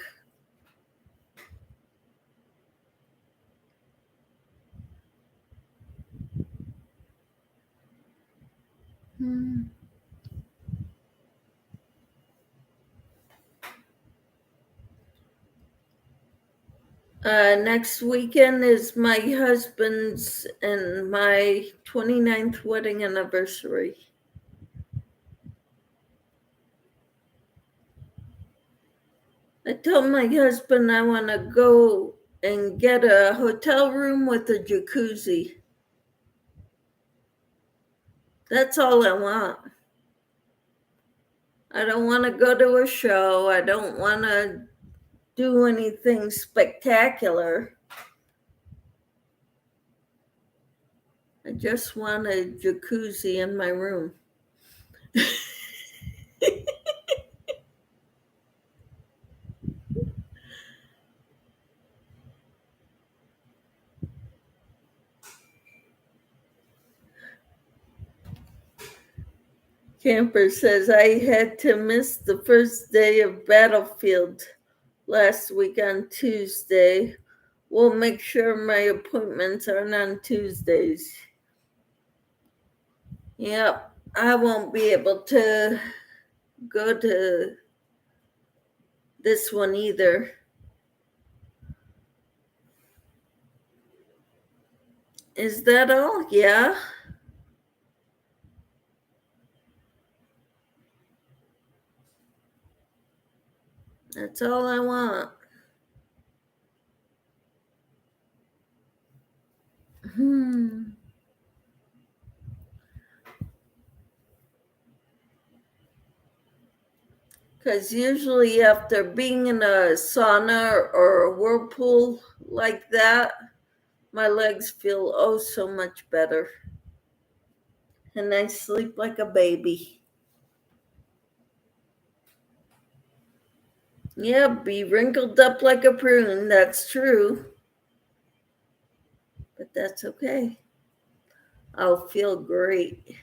Next weekend is my husband's and my 29th wedding anniversary. I told my husband I want to go and get a hotel room with a jacuzzi. That's all I want. I don't want to go to a show. I don't want to do anything spectacular. I just want a jacuzzi in my room. Camper says, I had to miss the first day of Battlefield last week on Tuesday. We'll make sure my appointments aren't on Tuesdays. Yep, I won't be able to go to this one either. Is that all? Yeah. That's all I want. Because usually after being in a sauna or a whirlpool like that, my legs feel oh so much better. And I sleep like a baby. Yeah, be wrinkled up like a prune. That's true. But that's okay. I'll feel great.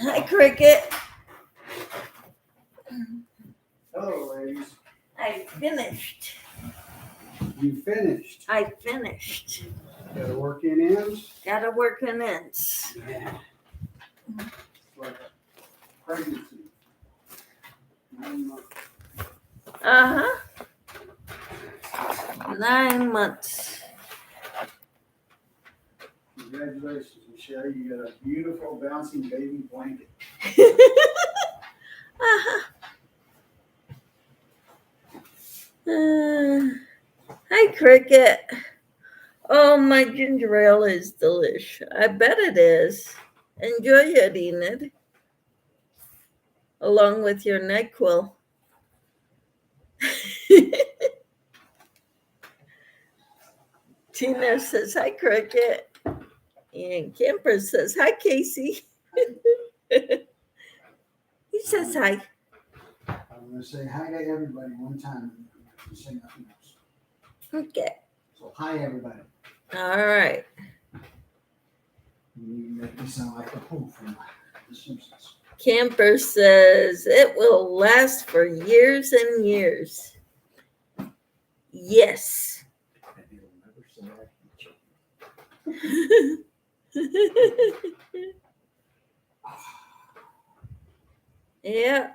Hi, Cricket. Hello, ladies. I finished. You finished. I finished. Gotta work in ends? Gotta work in ends. Yeah. It's like pregnancy. 9 months. Uh-huh. 9 months. Congratulations, Michelle. You got a beautiful bouncing baby blanket. Uh-huh. Hi, Cricket. Oh, my ginger ale is delish. I bet it is. Enjoy it, Enid. Along with your NyQuil. Tina says, hi, Cricket. And Camper says, hi, Casey. He says hi. I'm going to say hi to everybody one time and say nothing else. Okay. So, hi, everybody. All right. You make me sound like the Pooh from The Simpsons. Camper says, it will last for years and years. Yes. And he'll never say I hate you. Yeah.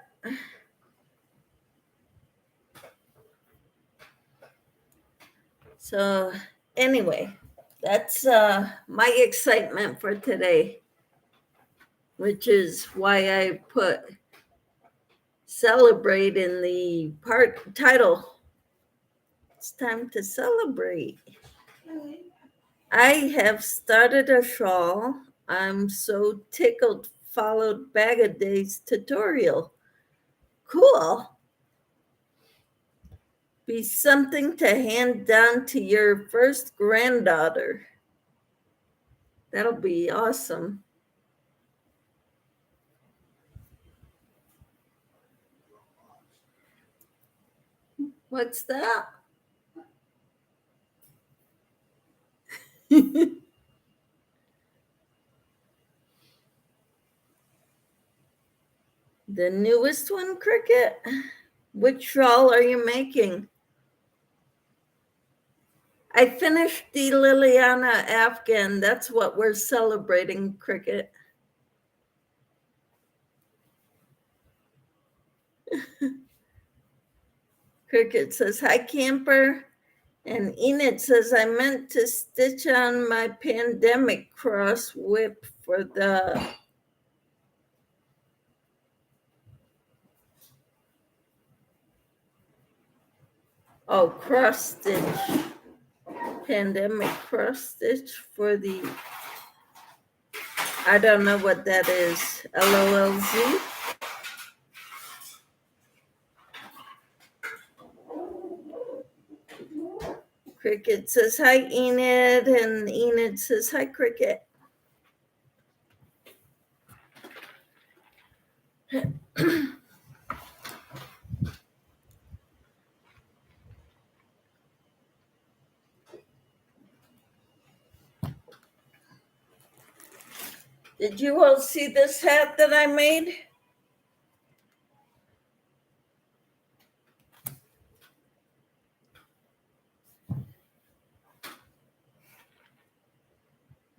So anyway, that's my excitement for today, which is why I put celebrate in the title. It's time to celebrate. I have started a shawl. I'm so tickled. Followed Bag of Days tutorial. Cool. Be something to hand down to your first granddaughter. That'll be awesome. What's that? The newest one, Cricket? Which shawl are you making? I finished the Liliana Afghan. That's what we're celebrating, Cricket. Cricket says, hi, Camper. And Enid says, I meant to stitch on my pandemic cross whip for the cross stitch. Pandemic cross stitch for the, I don't know what that is, LOLZ. Cricket says hi, Enid, and Enid says hi, Cricket. Did you all see this hat that I made?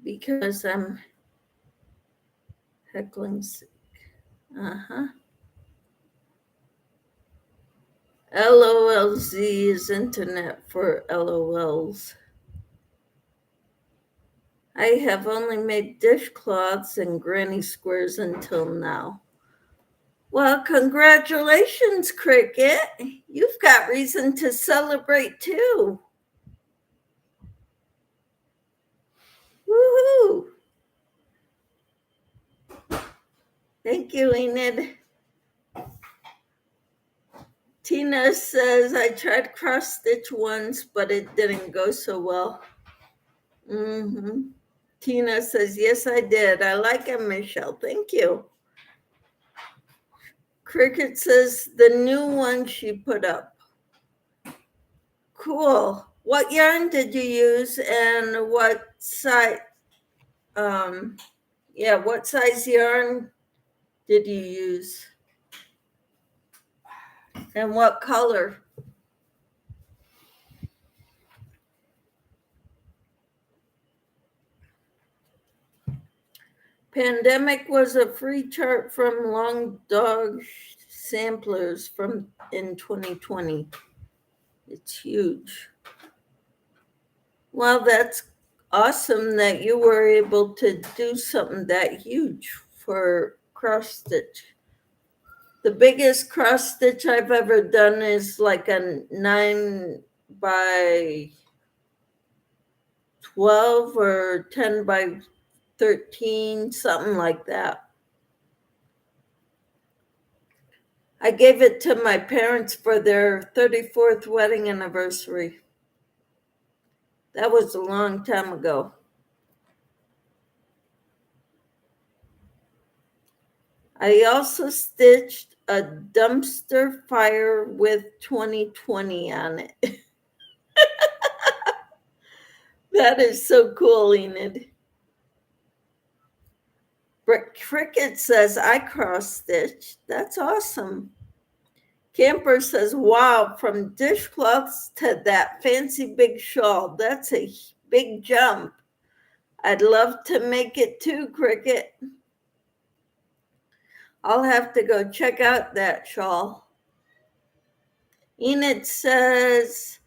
Because I'm heckling sick. LOLZ is internet for LOLs. I have only made dishcloths and granny squares until now. Well, congratulations, Cricket. You've got reason to celebrate too. Woohoo! Thank you, Enid. Tina says, I tried cross stitch once, but it didn't go so well. Tina says, yes, I did. I like it, Michelle. Thank you. Cricket says, the new one she put up. Cool. What yarn did you use and what size? What size yarn did you use? And what color? Pandemic was a free chart from Long Dog Samplers in 2020. It's huge. Well, that's awesome that you were able to do something that huge for cross stitch. The biggest cross stitch I've ever done is like a 9 by 12 or 10 by 13, something like that. I gave it to my parents for their 34th wedding anniversary. That was a long time ago. I also stitched a dumpster fire with 2020 on it. That is so cool, Enid. Cricket says, I cross-stitched. That's awesome. Camper says, wow, from dishcloths to that fancy big shawl. That's a big jump. I'd love to make it too, Cricket. I'll have to go check out that shawl. Enid says,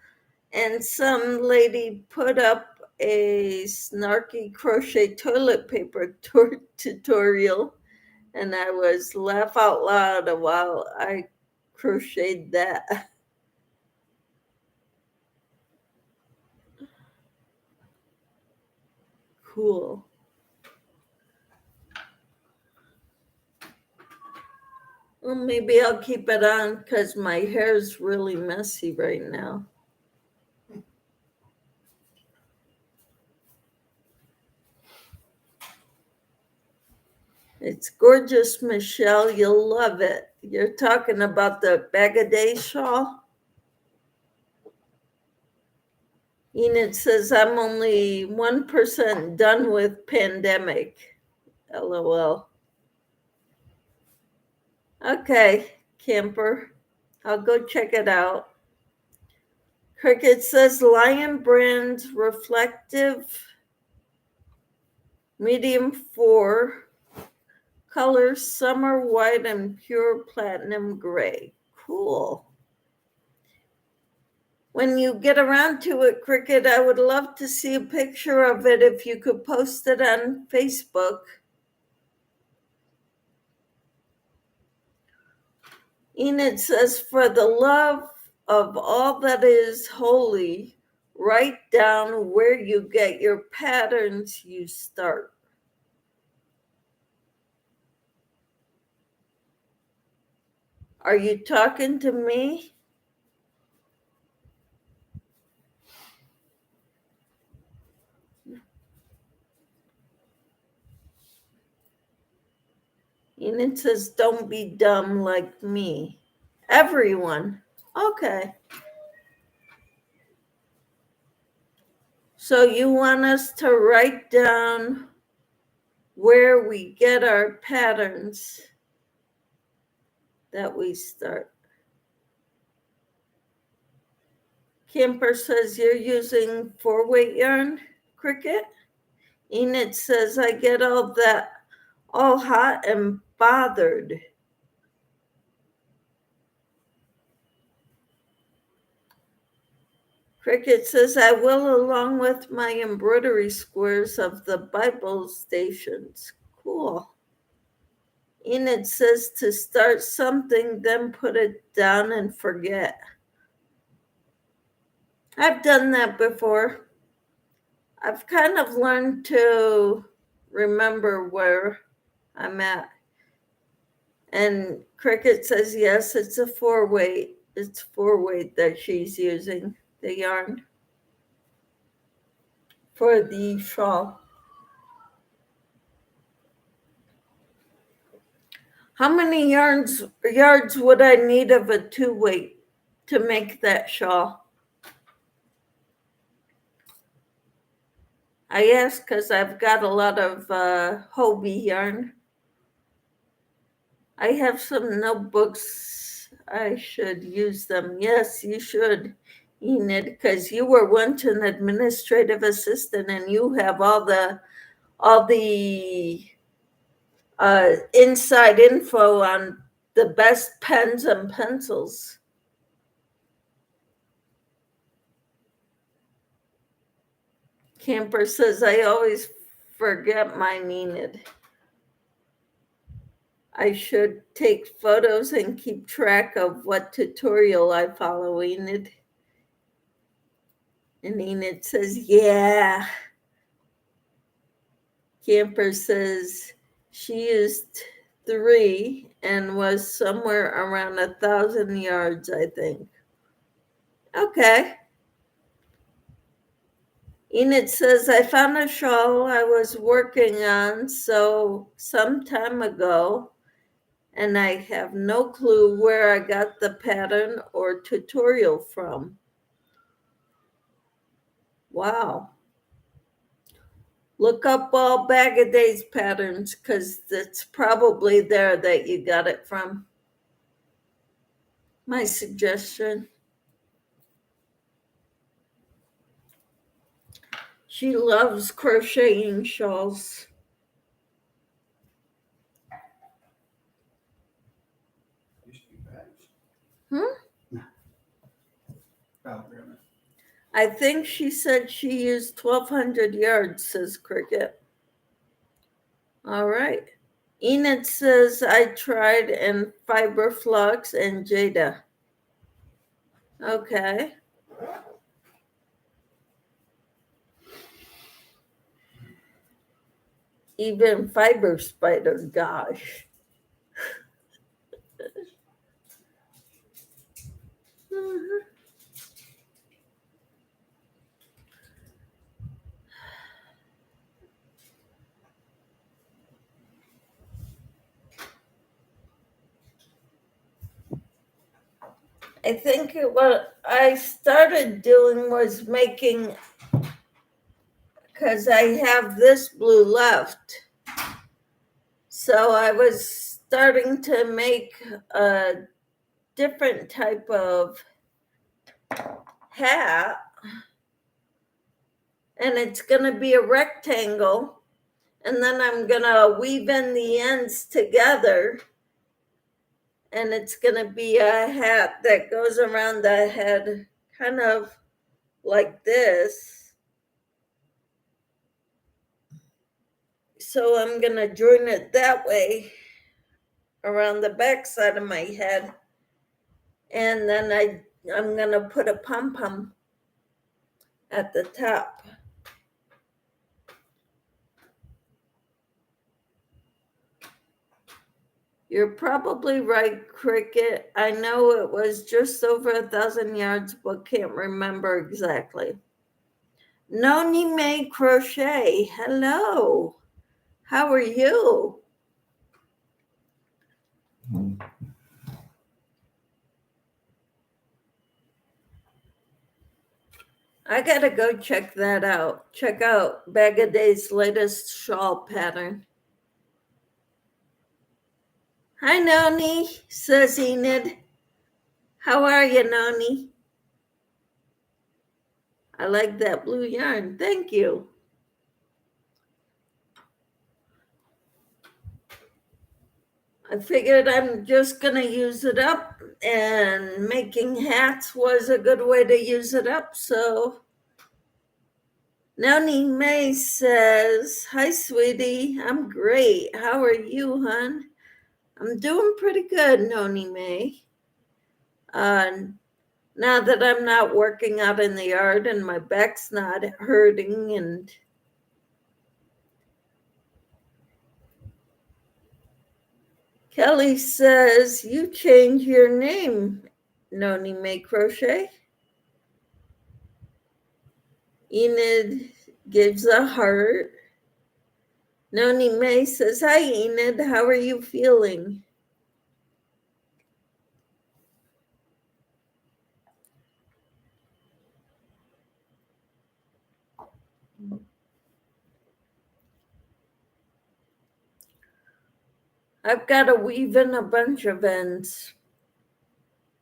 and some lady put up a snarky crochet toilet paper tutorial, and I was laugh out loud while I crocheted that. Cool. Well, maybe I'll keep it on because my hair's really messy right now. It's gorgeous, Michelle. You'll love it. You're talking about the Bag-O-Day shawl? Enid says, I'm only 1% done with pandemic. LOL. Okay, Camper. I'll go check it out. Cricket says, Lion Brand's reflective medium 4. Color summer white and pure platinum gray. Cool. When you get around to it, Cricket, I would love to see a picture of it if you could post it on Facebook. Enid says, for the love of all that is holy, write down where you get your patterns you start. Are you talking to me? Enid says, don't be dumb like me. Everyone. Okay. So you want us to write down where we get our patterns that we start. Camper says you're using 4-weight yarn, Cricket. Enid says I get all that all hot and bothered. Cricket says I will along with my embroidery squares of the Bible stations. Cool. Enid says to start something, then put it down and forget. I've done that before. I've kind of learned to remember where I'm at. And Cricket says, yes, it's a 4-weight. It's 4-weight that she's using, the yarn, for the shawl. How many yards would I need of a 2-weight to make that shawl? I ask because I've got a lot of Hobie yarn. I have some notebooks. I should use them. Yes, you should, Enid, because you were once an administrative assistant and you have all the inside info on the best pens and pencils. Camper says, I always forget mine, Enid. I should take photos and keep track of what tutorial I follow, Enid. And Enid says, yeah. Camper says she used 3 and was somewhere around 1,000 yards, I think. Okay. Enid says, I found a shawl I was working on some time ago, and I have no clue where I got the pattern or tutorial from. Wow. Look up all Bag of Days patterns because it's probably there that you got it from. My suggestion. She loves crocheting shawls. I think she said she used 1,200 yards, says Cricket. All right. Enid says I tried in Fiber Flux and Jada. Okay. Even Fiber Spider, gosh. I think what I started doing was making, because I have this blue left. So I was starting to make a different type of hat. And it's going to be a rectangle. And then I'm going to weave in the ends together. And it's going to be a hat that goes around the head, kind of like this. So I'm going to join it that way around the back side of my head. And then I'm going to put a pom-pom at the top. You're probably right, Cricket. I know it was just over 1,000 yards, but can't remember exactly. Noni May Crochet, hello. How are you? I gotta go check that out. Check out Bag a Day's latest shawl pattern. Hi, Noni, says Enid. How are you, Noni? I like that blue yarn. Thank you. I figured I'm just gonna use it up, and making hats was a good way to use it up. So Noni May says, "Hi, sweetie. I'm great. How are you, hon?" I'm doing pretty good, Noni May. Now that I'm not working out in the yard and my back's not hurting, and Kelly says, "You change your name, Noni May Crochet." Enid gives a heart. Noni May says, "Hi, Enid. How are you feeling?" I've got to weave in a bunch of ends,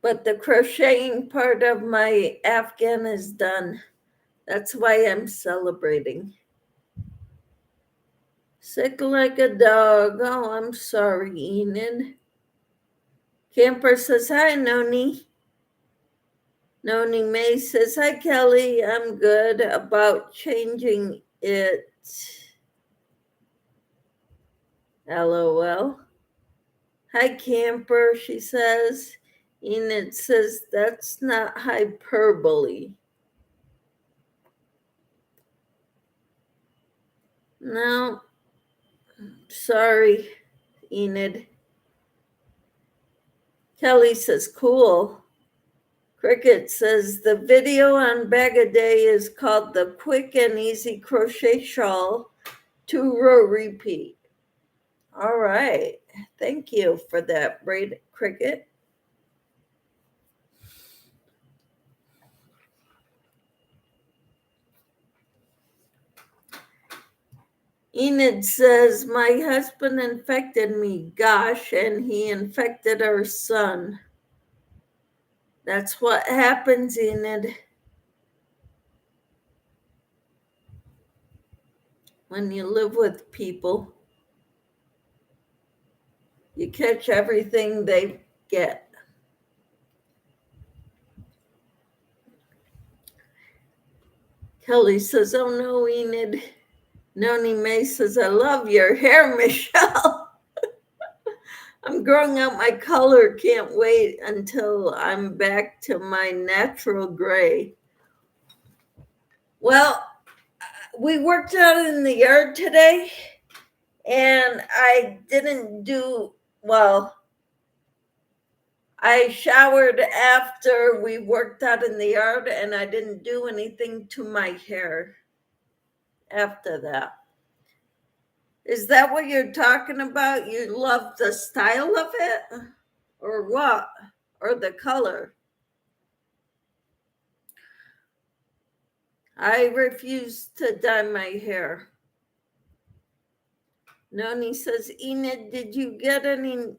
but the crocheting part of my Afghan is done. That's why I'm celebrating. Sick like a dog. Oh, I'm sorry, Enid. Camper says, "Hi, Noni." Noni May says, "Hi, Kelly. I'm good about changing it. LOL. Hi, Camper," she says. Enid says, "That's not hyperbole." No, sorry, Enid. Kelly says, "Cool." Cricket says, "The video on Bag a Day is called the Quick and Easy Crochet Shawl 2-row repeat." All right. Thank you for that, Braid Cricket. Enid says, "My husband infected me, gosh, and he infected our son." That's what happens, Enid, when you live with people. You catch everything they get. Kelly says, "Oh no, Enid." Noni May says, "I love your hair, Michelle." I'm growing out my color. Can't wait until I'm back to my natural gray. Well, we worked out in the yard today, and I didn't do well. I showered after we worked out in the yard, and I didn't do anything to my hair after that. Is that what you're talking about? You love the style of it? Or what? Or the color? I refuse to dye my hair. Noni says, "Enid, did you get any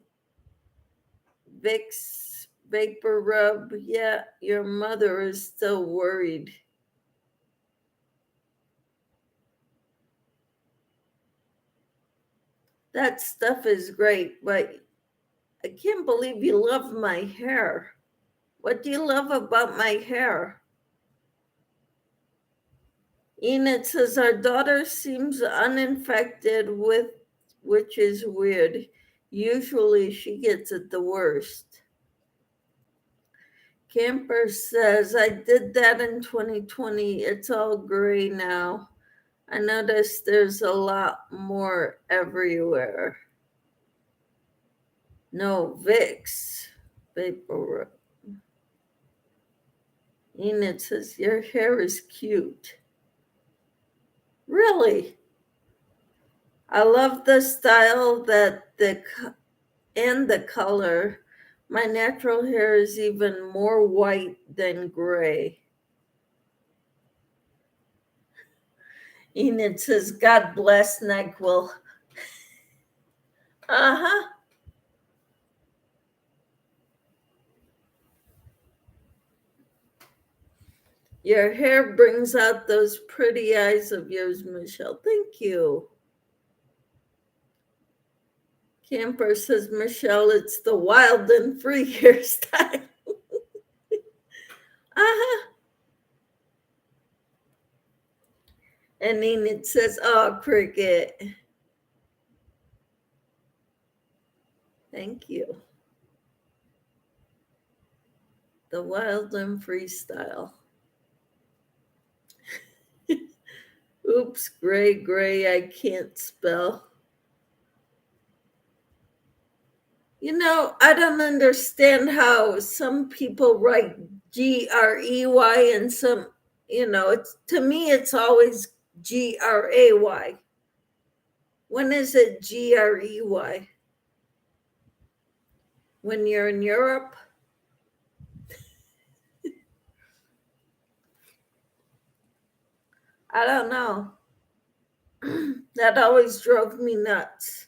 Vicks vapor rub yet? Your mother is still worried." That stuff is great, but I can't believe you love my hair. What do you love about my hair? Enid says, "Our daughter seems uninfected with, which is weird. Usually she gets it the worst." Camper says, "I did that in 2020. It's all gray now. I noticed there's a lot more everywhere." No, Vicks vapor. Enid says, "Your hair is cute." Really? I love the style and the color. My natural hair is even more white than gray. Enid says, God bless NyQuil. Uh-huh. Your hair brings out those pretty eyes of yours, Michelle. Thank you. Camper says, Michelle, it's the wild and free hairstyle. Uh-huh. And Enid says, oh, Cricket. Thank you. The wild and freestyle. Oops, gray, I can't spell. You know, I don't understand how some people write Grey and some, to me, it's always Gray. When is it Grey? When you're in Europe? I don't know. That always drove me nuts.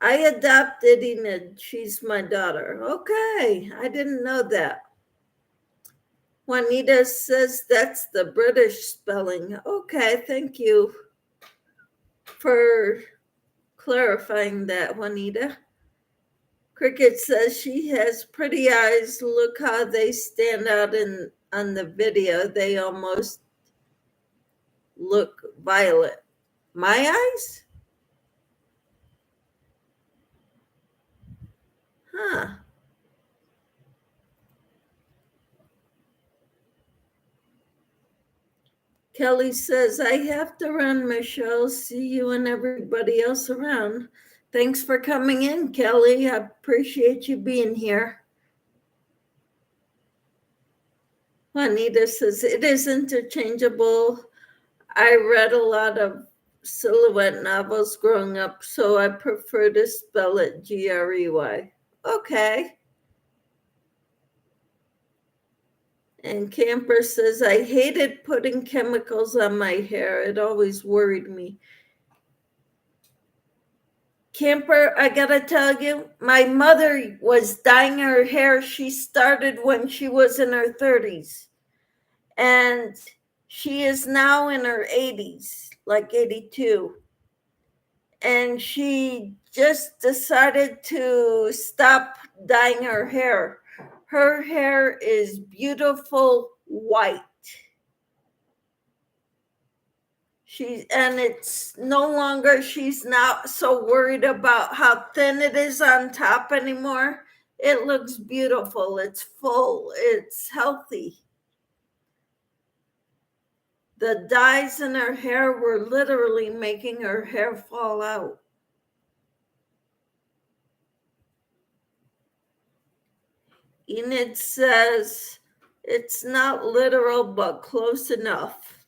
I adopted Enid. She's my daughter. Okay, I didn't know that. Juanita says that's the British spelling. Okay, thank you for clarifying that, Juanita. Cricket says she has pretty eyes. Look how they stand out on the video. They almost look violet. My eyes? Huh. Kelly says, I have to run, Michelle. See you and everybody else around. Thanks for coming in, Kelly. I appreciate you being here. Juanita says, it is interchangeable. I read a lot of silhouette novels growing up, so I prefer to spell it Grey. Okay. And Camper says, I hated putting chemicals on my hair. It always worried me. Camper, I gotta tell you, my mother was dyeing her hair. She started when she was in her 30s. And she is now in her 80s, like 82. And she just decided to stop dyeing her hair. Her hair is beautiful white. It's no longer, she's not so worried about how thin it is on top anymore. It looks beautiful. It's full. It's healthy. The dyes in her hair were literally making her hair fall out. Enid says, it's not literal, but close enough.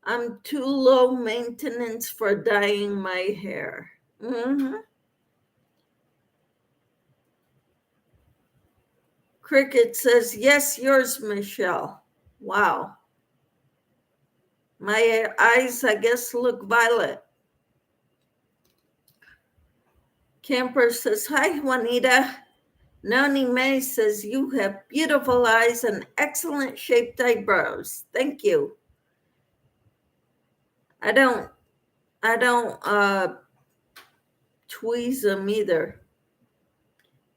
I'm too low maintenance for dyeing my hair. Mm-hmm. Cricket says, yes, yours, Michelle. Wow. My eyes, I guess, look violet. Camper says, hi, Juanita. Noni May says, you have beautiful eyes and excellent shaped eyebrows. Thank you. I don't tweeze them either.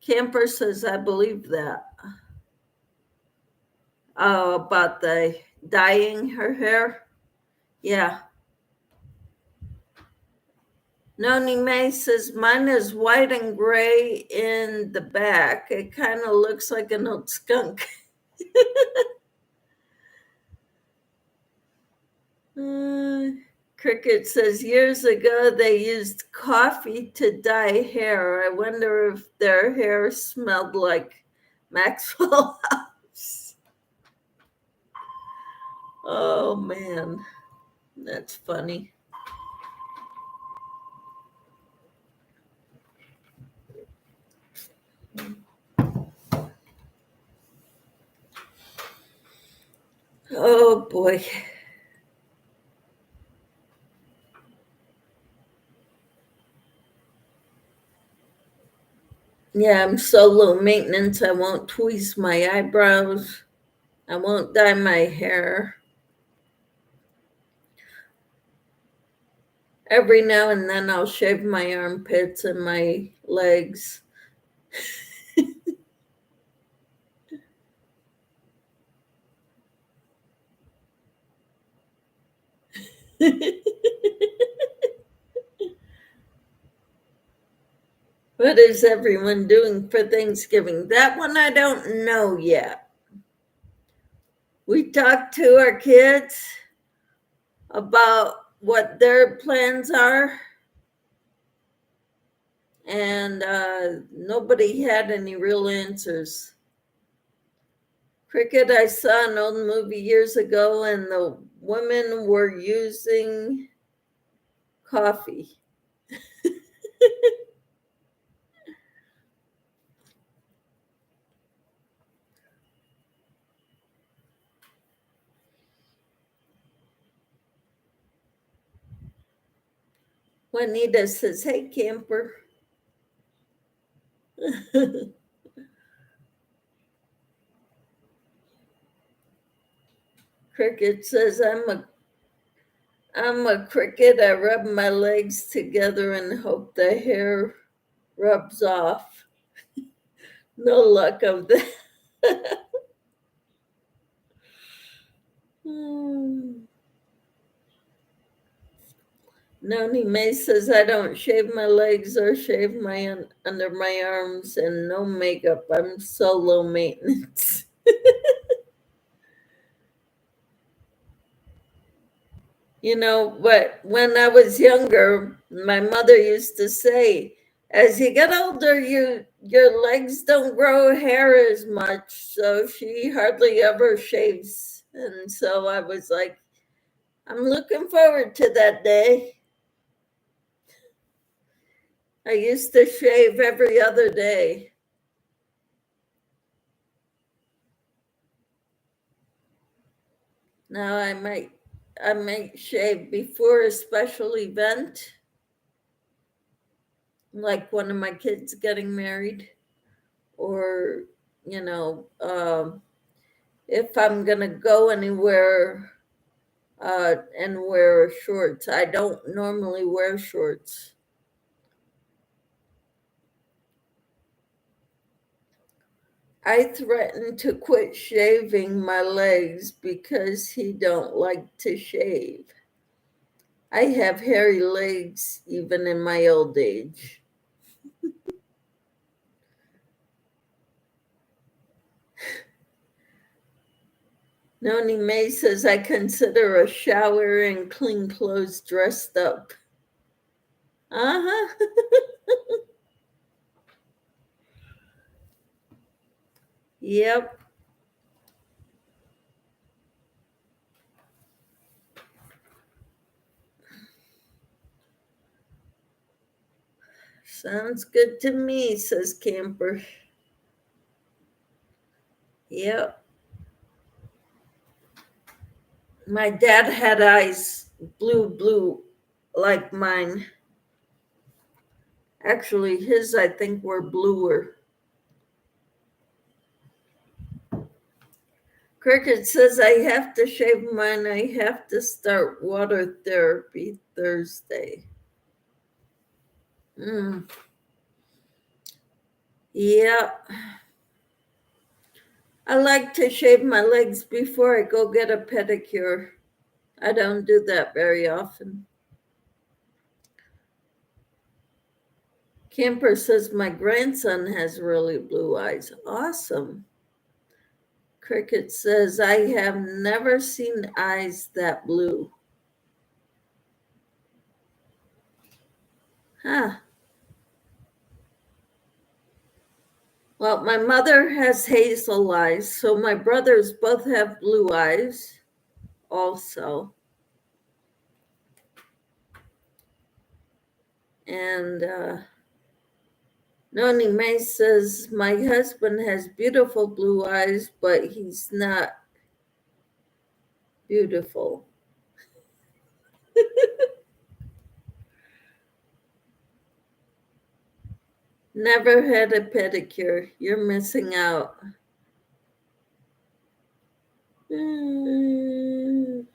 Camper says, I believe that. Oh, about the dyeing her hair? Yeah. Noni May says, mine is white and gray in the back. It kind of looks like an old skunk. Cricket says, years ago they used coffee to dye hair. I wonder if their hair smelled like Maxwell House. Oh, man. That's funny. Oh, boy. Yeah, I'm so low maintenance. I won't tweeze my eyebrows. I won't dye my hair. Every now and then I'll shave my armpits and my legs. What is everyone doing for Thanksgiving? That one I don't know yet. We talked to our kids about what their plans are, and nobody had any real answers. Cricket, I saw an old movie years ago, and the women were using coffee. Juanita says, "Hey, camper." Cricket says, I'm a cricket. I rub my legs together and hope the hair rubs off. No luck of that. Noni May says, I don't shave my legs or shave my under my arms and no makeup. I'm so low maintenance. You know, but when I was younger, my mother used to say, as you get older, your legs don't grow hair as much. So she hardly ever shaves. And so I was like, I'm looking forward to that day. I used to shave every other day. Now I might shave before a special event, like one of my kids getting married, or you know, if I'm gonna go anywhere and wear shorts. I don't normally wear shorts. I threatened to quit shaving my legs because he don't like to shave. I have hairy legs even in my old age. Noni May says I consider a shower and clean clothes dressed up. Uh-huh. Yep. Sounds good to me, says Camper. Yep. My dad had eyes blue, like mine. Actually, his, I think, were bluer. Cricket says I have to shave mine. I have to start water therapy Thursday. Yeah. I like to shave my legs before I go get a pedicure. I don't do that very often. Camper says my grandson has really blue eyes. Awesome. Cricket says I have never seen eyes that blue. Huh. Well, my mother has hazel eyes, so my brothers both have blue eyes also. And Noni May says, my husband has beautiful blue eyes, but he's not beautiful. Never had a pedicure. You're missing out. Mm.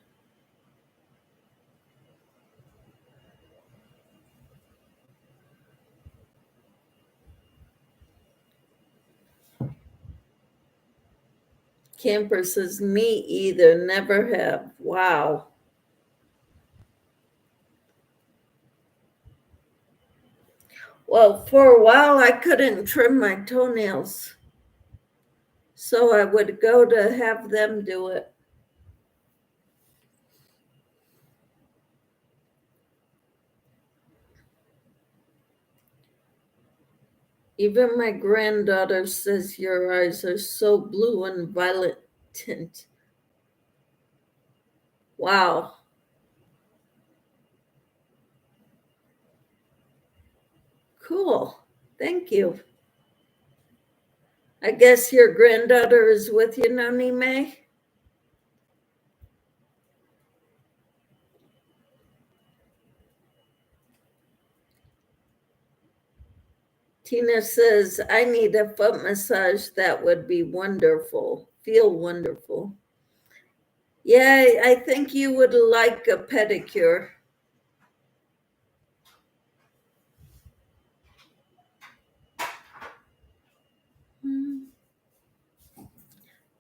Camper says, me either. Never have. Wow. Well, for a while, I couldn't trim my toenails. So I would go to have them do it. Even my granddaughter says your eyes are so blue and violet tint. Wow. Cool. Thank you. I guess your granddaughter is with you, Noni May? Tina says, I need a foot massage. That would be wonderful. Feel wonderful. Yeah, I think you would like a pedicure.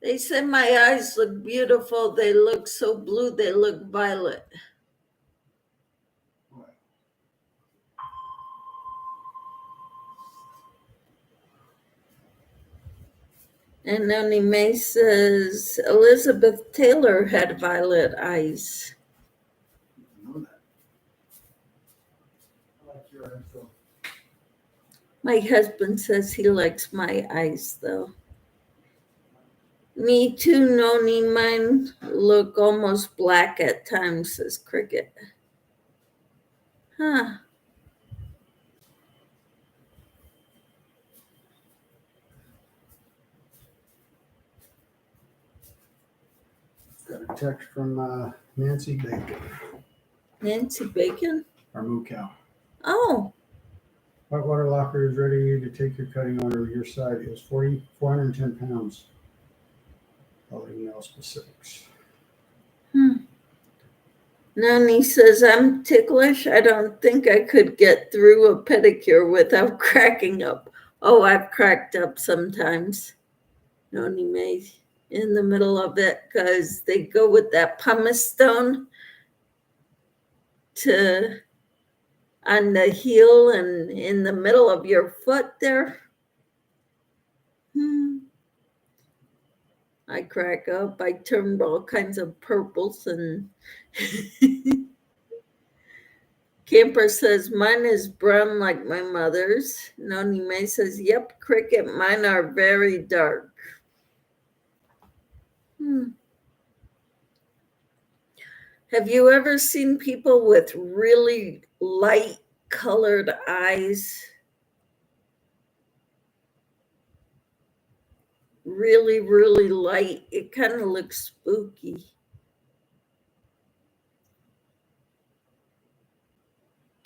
They said my eyes look beautiful. They look so blue, they look violet. And Noni May says Elizabeth Taylor had violet eyes. I know that. I like your eyes though. My husband says he likes my eyes, though. Me too, Noni. Mine look almost black at times, says Cricket. Huh. Got a text from Nancy Bacon, Nancy Bacon? our moo cow. Oh, Whitewater locker is ready to take your cutting order. Your side is 410 pounds. I'll let you know specifics. Noni says I'm ticklish. I don't think I could get through a pedicure without cracking up. Oh, I've cracked up sometimes. Noni May in the middle of it because they go with that pumice stone to on the heel and in the middle of your foot there. I crack up. I turned all kinds of purples and Camper says mine is brown like my mother's. Noni May says, yep, Cricket, mine are very dark. Have you ever seen people with really light colored eyes? Really, really light. It kind of looks spooky.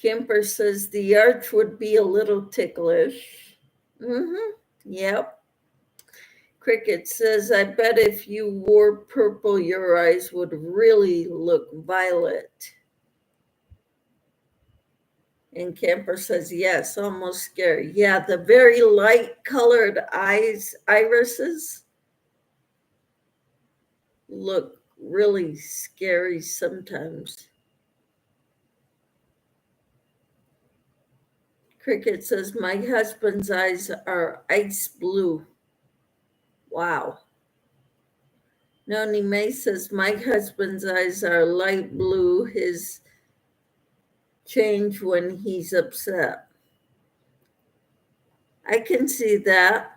Camper says the arch would be a little ticklish. Yep. Cricket says, I bet if you wore purple, your eyes would really look violet. And Camper says, yes, almost scary. Yeah, the very light colored eyes, irises, look really scary sometimes. Cricket says, my husband's eyes are ice blue. Wow. Noni May says, my husband's eyes are light blue. His change when he's upset. I can see that.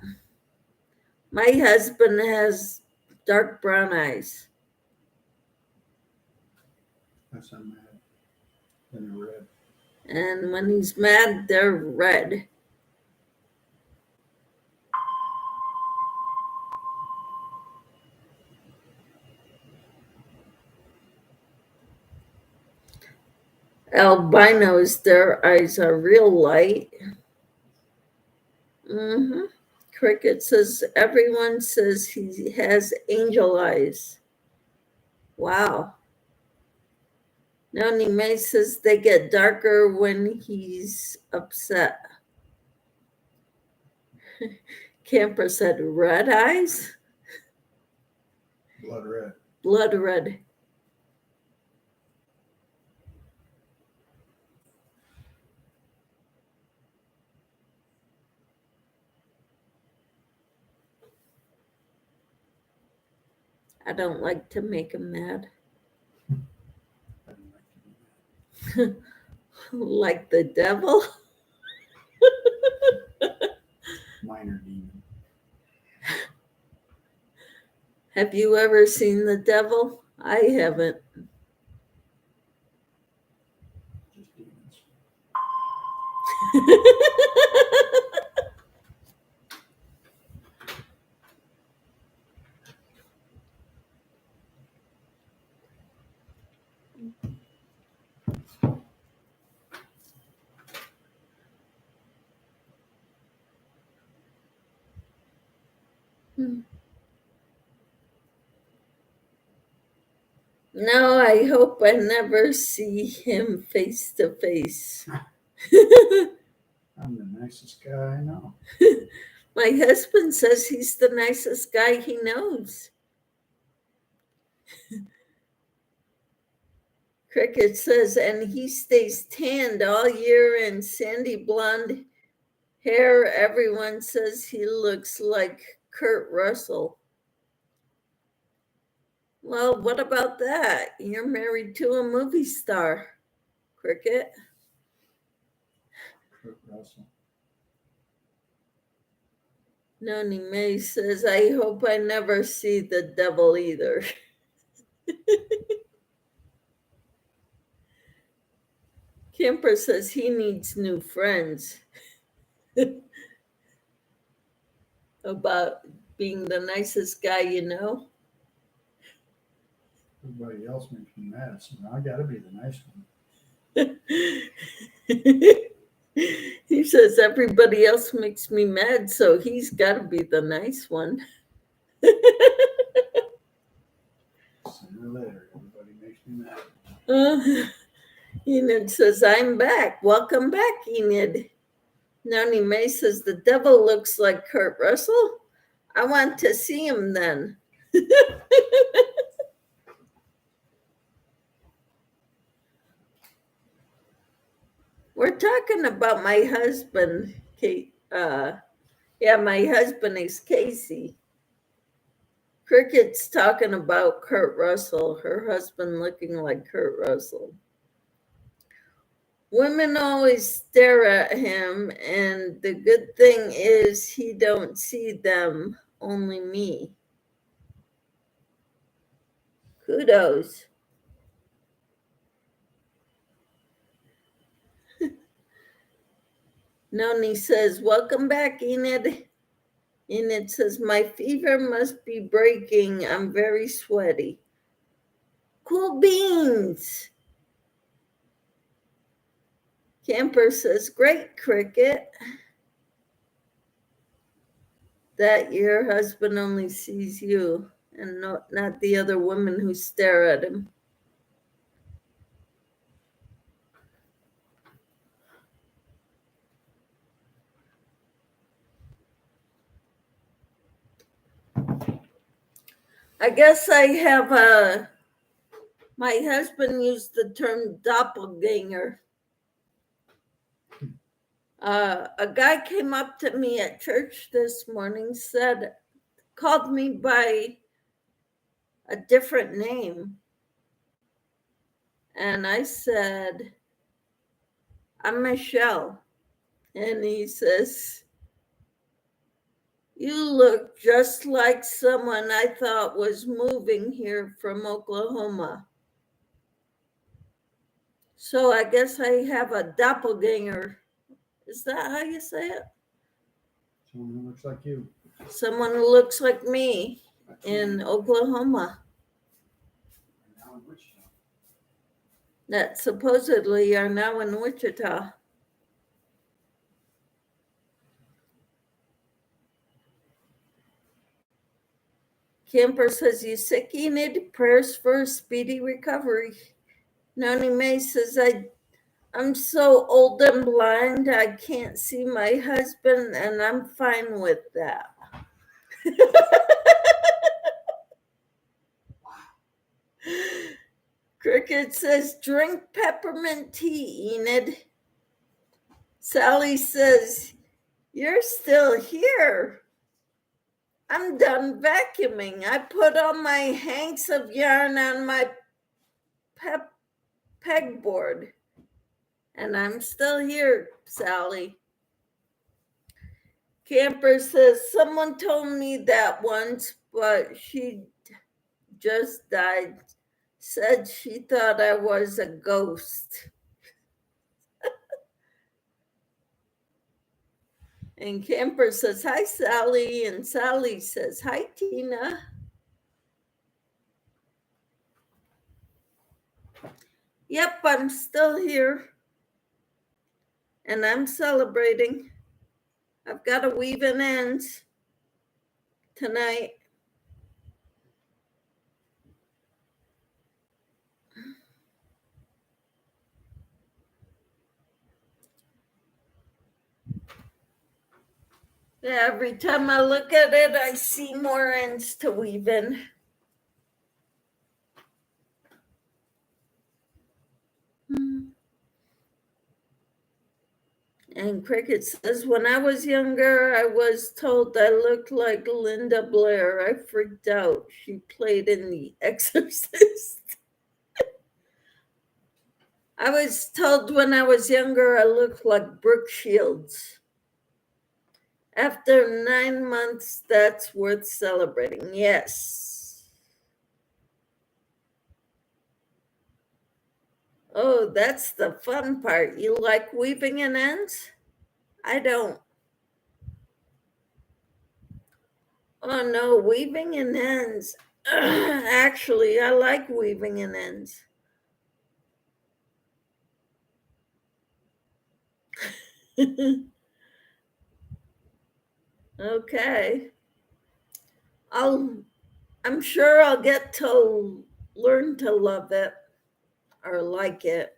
My husband has dark brown eyes. That's not mad. Then they're red. And when he's mad, they're red. Albinos, their eyes are real light. Mm-hmm. Cricket says everyone says he has angel eyes. Wow. Noni May says they get darker when he's upset. Camper said red eyes? Blood red. Blood red. I don't like to make him mad. I don't like to do Like the devil? that. Minor demon. Have you ever seen the devil? I haven't. Just demons. No, I hope I never see him face to face. I'm the nicest guy I know. My husband says he's the nicest guy he knows. Cricket says, and he stays tanned all year and sandy blonde hair. Everyone says he looks like Kurt Russell. Well, what about that? You're married to a movie star, Cricket. Kurt Russell. Noni May says, I hope I never see the devil either. Camper says he needs new friends. About being the nicest guy you know. Everybody else makes me mad, so I gotta be the nice one. He says everybody else makes me mad, so he's got to be the nice one. Sooner or later, everybody makes me mad. Enid says, I'm back. Welcome back, Enid. Noni May says, the devil looks like Kurt Russell. I want to see him then. We're talking about my husband, Kate. My husband is Casey. Cricket's talking about Kurt Russell, her husband looking like Kurt Russell. Women always stare at him, and the good thing is he don't see them, only me. Kudos. Noni says, welcome back, Enid. Enid says, my fever must be breaking. I'm very sweaty. Cool beans. Camper says, great, Cricket. That your husband only sees you and not the other women who stare at him. I guess I have my husband used the term doppelganger. A guy came up to me at church this morning, called me by a different name. And I said, I'm Michelle. And he says, you look just like someone I thought was moving here from Oklahoma. So I guess I have a doppelganger. Is that how you say it? Someone who looks like you. Someone who looks like me in Oklahoma. Now in Wichita. That supposedly are now in Wichita. Camper says, you sick, Enid? Prayers for a speedy recovery. Noni May says, I'm so old and blind, I can't see my husband, and I'm fine with that. Cricket says, drink peppermint tea, Enid. Sally says, you're still here. I'm done vacuuming. I put all my hanks of yarn on my pegboard. And I'm still here, Sally. Camper says, someone told me that once, but she just died. Said she thought I was a ghost. And Camper says, hi, Sally. And Sally says, hi, Tina. Yep, I'm still here. And I'm celebrating. I've got to weave in ends tonight. Yeah, every time I look at it, I see more ends to weave in. And Cricket says, when I was younger, I was told I looked like Linda Blair. I freaked out. She played in The Exorcist. I was told when I was younger, I looked like Brooke Shields. After 9 months, that's worth celebrating. Yes. Oh, that's the fun part. You like weaving in ends? I don't. Oh, no, weaving in ends. Actually, I like weaving in ends. Okay. I'm sure I'll get to learn to love it or like it.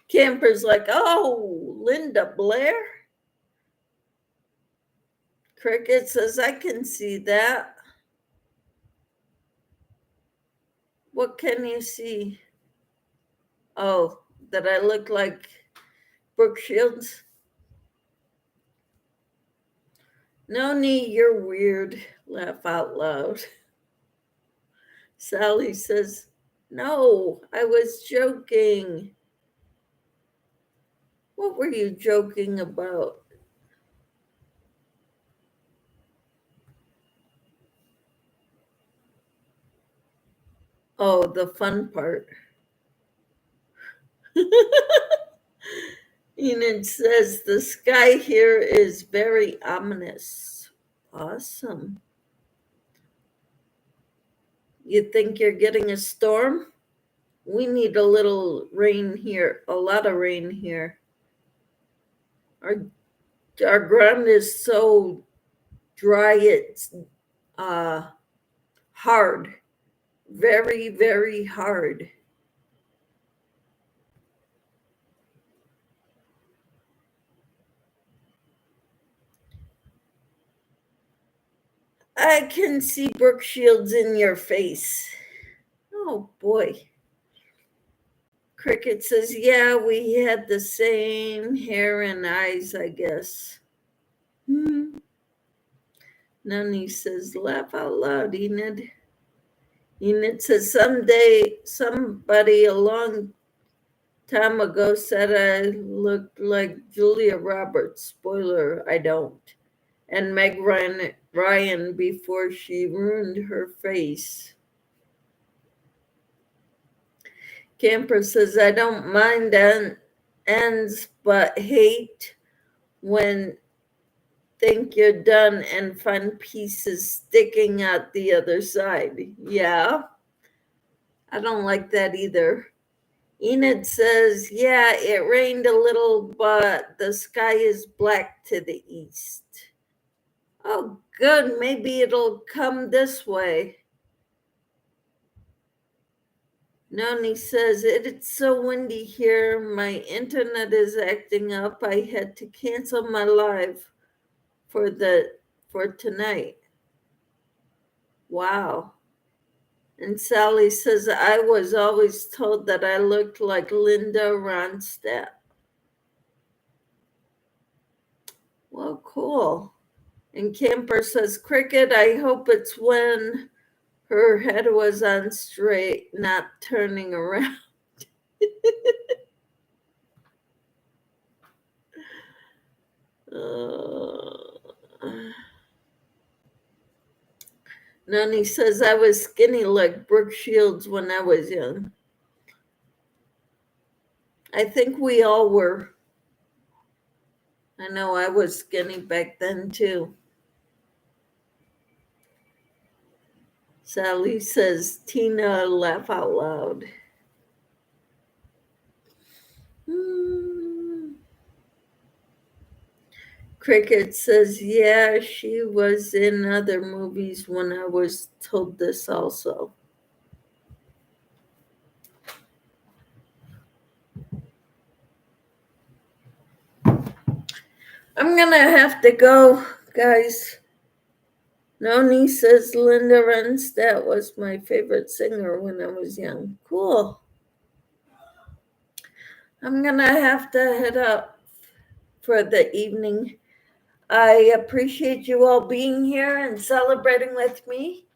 Camper's like, oh, Linda Blair? Cricket says, I can see that. What can you see? Oh, that I look like Brooke Shields? Noni, you're weird. Laugh out loud. Sally says, no, I was joking. What were you joking about? Oh, the fun part. Enid says, the sky here is very ominous. Awesome. You think you're getting a storm? We need a little rain here, a lot of rain here. Our ground is so dry, it's hard. Very, very hard. I can see Brooke Shields in your face. Oh boy. Cricket says, yeah, we had the same hair and eyes, I guess. Noni says, laugh out loud, Enid. Enid says, someday somebody a long time ago said I looked like Julia Roberts. Spoiler, I don't. And Meg Ryan before she ruined her face. Camper says, I don't mind ends, but hate when think you're done and find pieces sticking out the other side. Yeah, I don't like that either. Enid says, yeah, it rained a little, but the sky is black to the east. Oh, good. Maybe it'll come this way. Noni says, it's so windy here. My internet is acting up. I had to cancel my live for tonight. Wow. And Sally says, I was always told that I looked like Linda Ronstadt. Well, cool. And Camper says, Cricket, I hope it's when her head was on straight, not turning around. Noni says, I was skinny like Brooke Shields when I was young. I think we all were. I know I was skinny back then too. Sally says, Tina, laugh out loud. Cricket says, yeah, she was in other movies when I was told this also. I'm going to have to go, guys. Noni says Linda Ronstadt was my favorite singer when I was young. Cool. I'm going to have to head up for the evening. I appreciate you all being here and celebrating with me.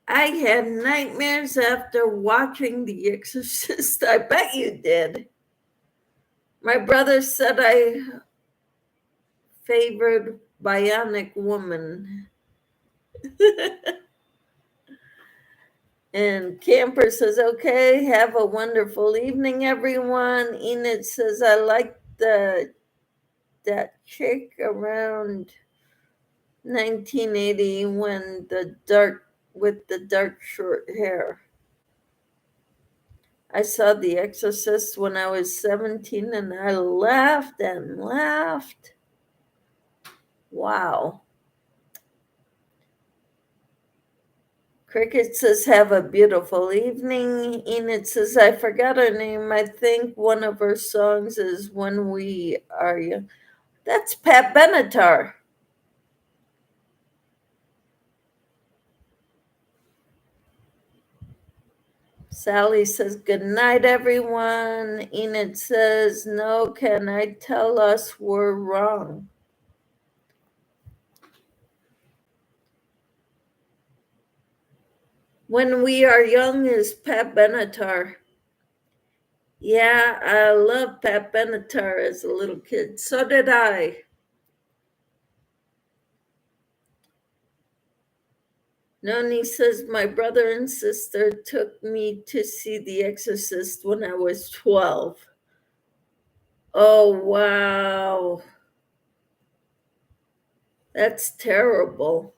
I had nightmares after watching The Exorcist. I bet you did. My brother said I favored Bionic Woman. And Camper says, okay, have a wonderful evening, everyone. Enid says, I like that chick around 1980 with the dark short hair. I saw The Exorcist when I was 17 and I laughed and laughed. Wow. Cricket says, have a beautiful evening. Enid says, I forgot her name. I think one of her songs is When We Are Young. That's Pat Benatar. Sally says, good night, everyone. Enid says, no, can I tell us we're wrong? When We Are Young is Pat Benatar. Yeah, I love Pat Benatar as a little kid. So did I. Noni says, my brother and sister took me to see The Exorcist when I was 12. Oh, wow. That's terrible.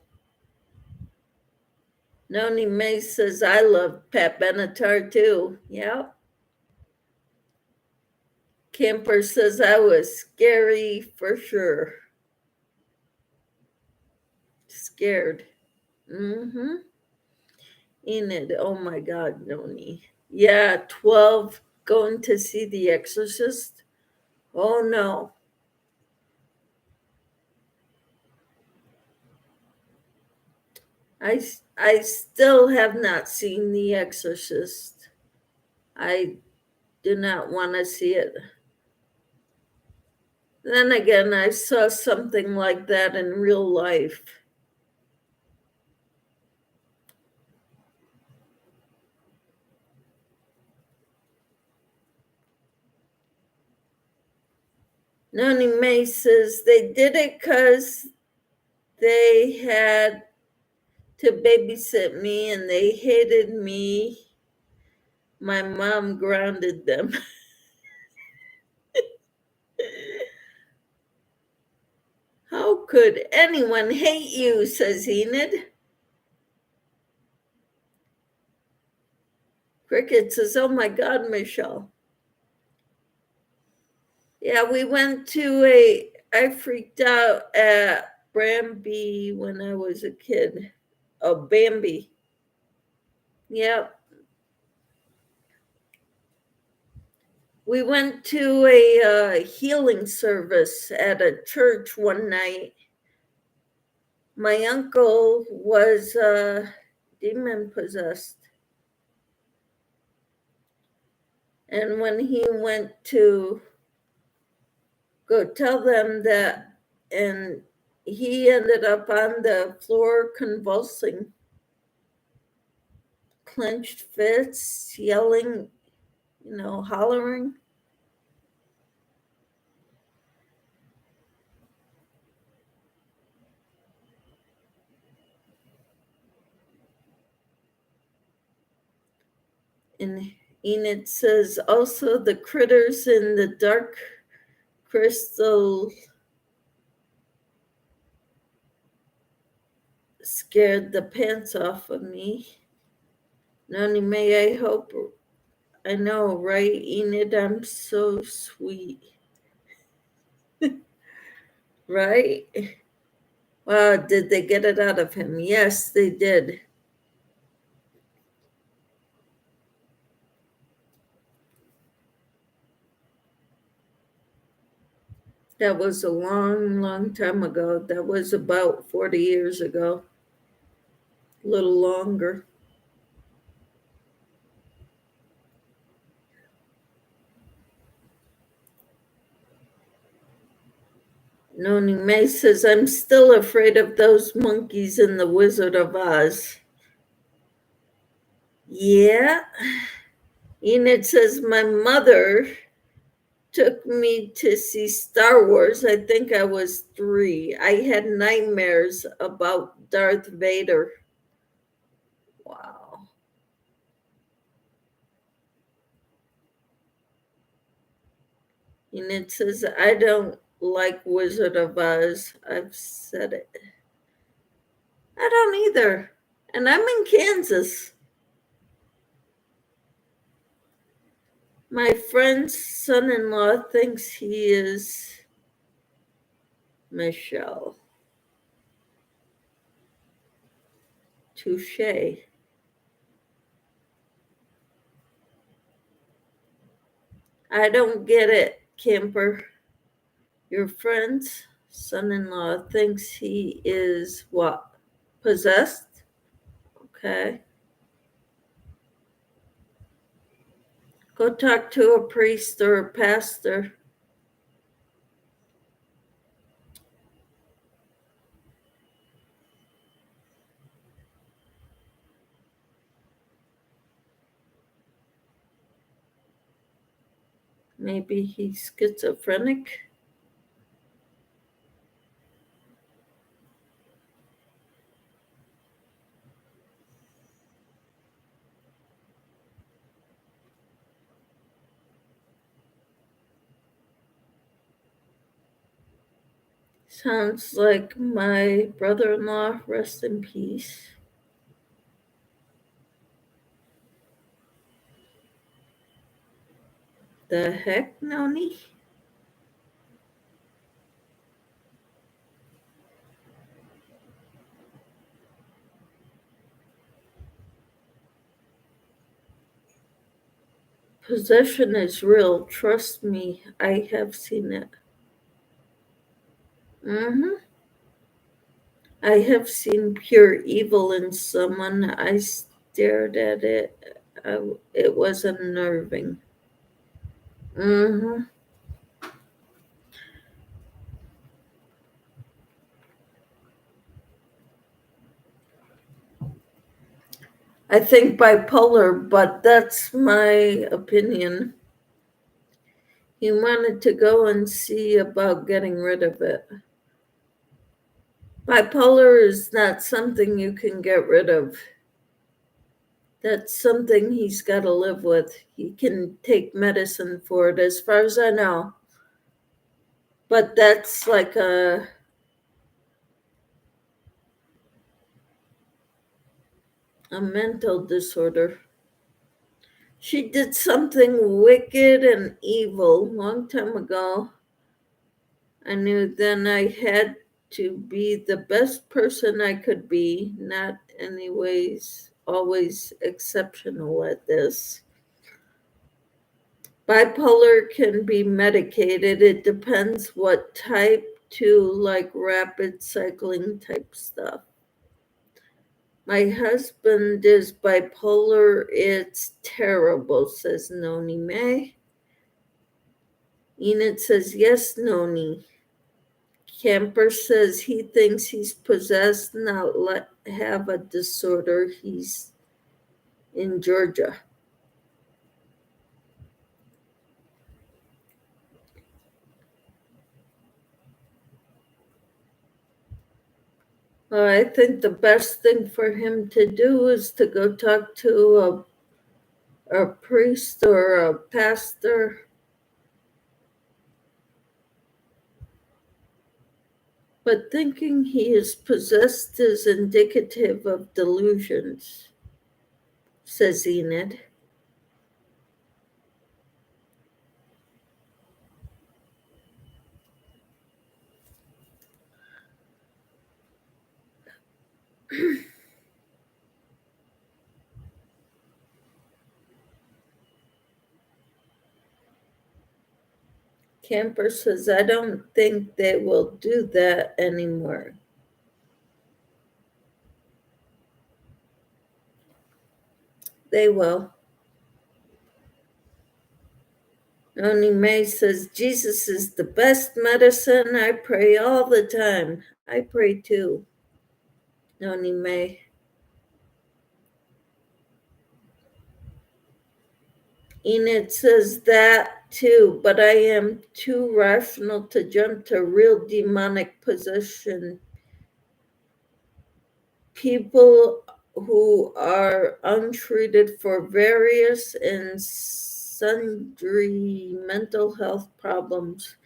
Noni May says, I love Pat Benatar too. Yep. Camper says, I was scary for sure. Scared. Mm-hmm. Enid, oh my God, Noni. Yeah, 12 going to see The Exorcist. Oh no. I still have not seen The Exorcist. I do not want to see it. Then again, I saw something like that in real life. Noni May says they did it because they had to babysit me and they hated me. My mom grounded them. How could anyone hate you, says Enid. Cricket says, oh my God, Michelle. Yeah, we went to I freaked out at Bambi when I was a kid. Oh, Bambi. Yep. We went to a healing service at a church one night. My uncle was demon possessed. And when he went to go tell them that, and he ended up on the floor convulsing, clenched fists, yelling, hollering. And Enid says also the critters in the dark crystal scared the pants off of me. Noni May, I hope. I know, right, Enid? I'm so sweet. Right? Wow, did they get it out of him? Yes, they did. That was a long, long time ago. That was about 40 years ago. A little longer. Noni May says, I'm still afraid of those monkeys in the Wizard of Oz. Yeah. Enid says, my mother took me to see Star Wars. I think I was 3. I had nightmares about Darth Vader. Wow. Enid says, I don't like Wizard of Oz. I've said it. I don't either. And I'm in Kansas. My friend's son-in-law thinks he is Michelle. Touche. I don't get it, Camper. Your friend's son-in-law thinks he is what? Possessed? Okay. Go talk to a priest or a pastor. Maybe he's schizophrenic. Sounds like my brother-in-law. Rest in peace. The heck, Noni? Possession is real. Trust me, I have seen it. I have seen pure evil in someone. I stared at it. It was unnerving. I think bipolar, but that's my opinion. He wanted to go and see about getting rid of it. Bipolar is not something you can get rid of. That's something he's got to live with. He can take medicine for it, as far as I know. But that's like a mental disorder. She did something wicked and evil a long time ago. I knew then I had to be the best person I could be, not anyways always exceptional at this. Bipolar can be medicated. It depends what type too, like rapid cycling type stuff. My husband is bipolar. It's terrible, says Noni May. Enid says, yes, Noni. Camper says he thinks he's possessed, not have a disorder. He's in Georgia. I think the best thing for him to do is to go talk to a priest or a pastor. But thinking he is possessed is indicative of delusions, says Enid. Camper says, I don't think they will do that anymore. They will. Noni May says, Jesus is the best medicine. I pray all the time. I pray too. Noni May. Enid says that too, but I am too rational to jump to real demonic possession. People who are untreated for various and sundry mental health problems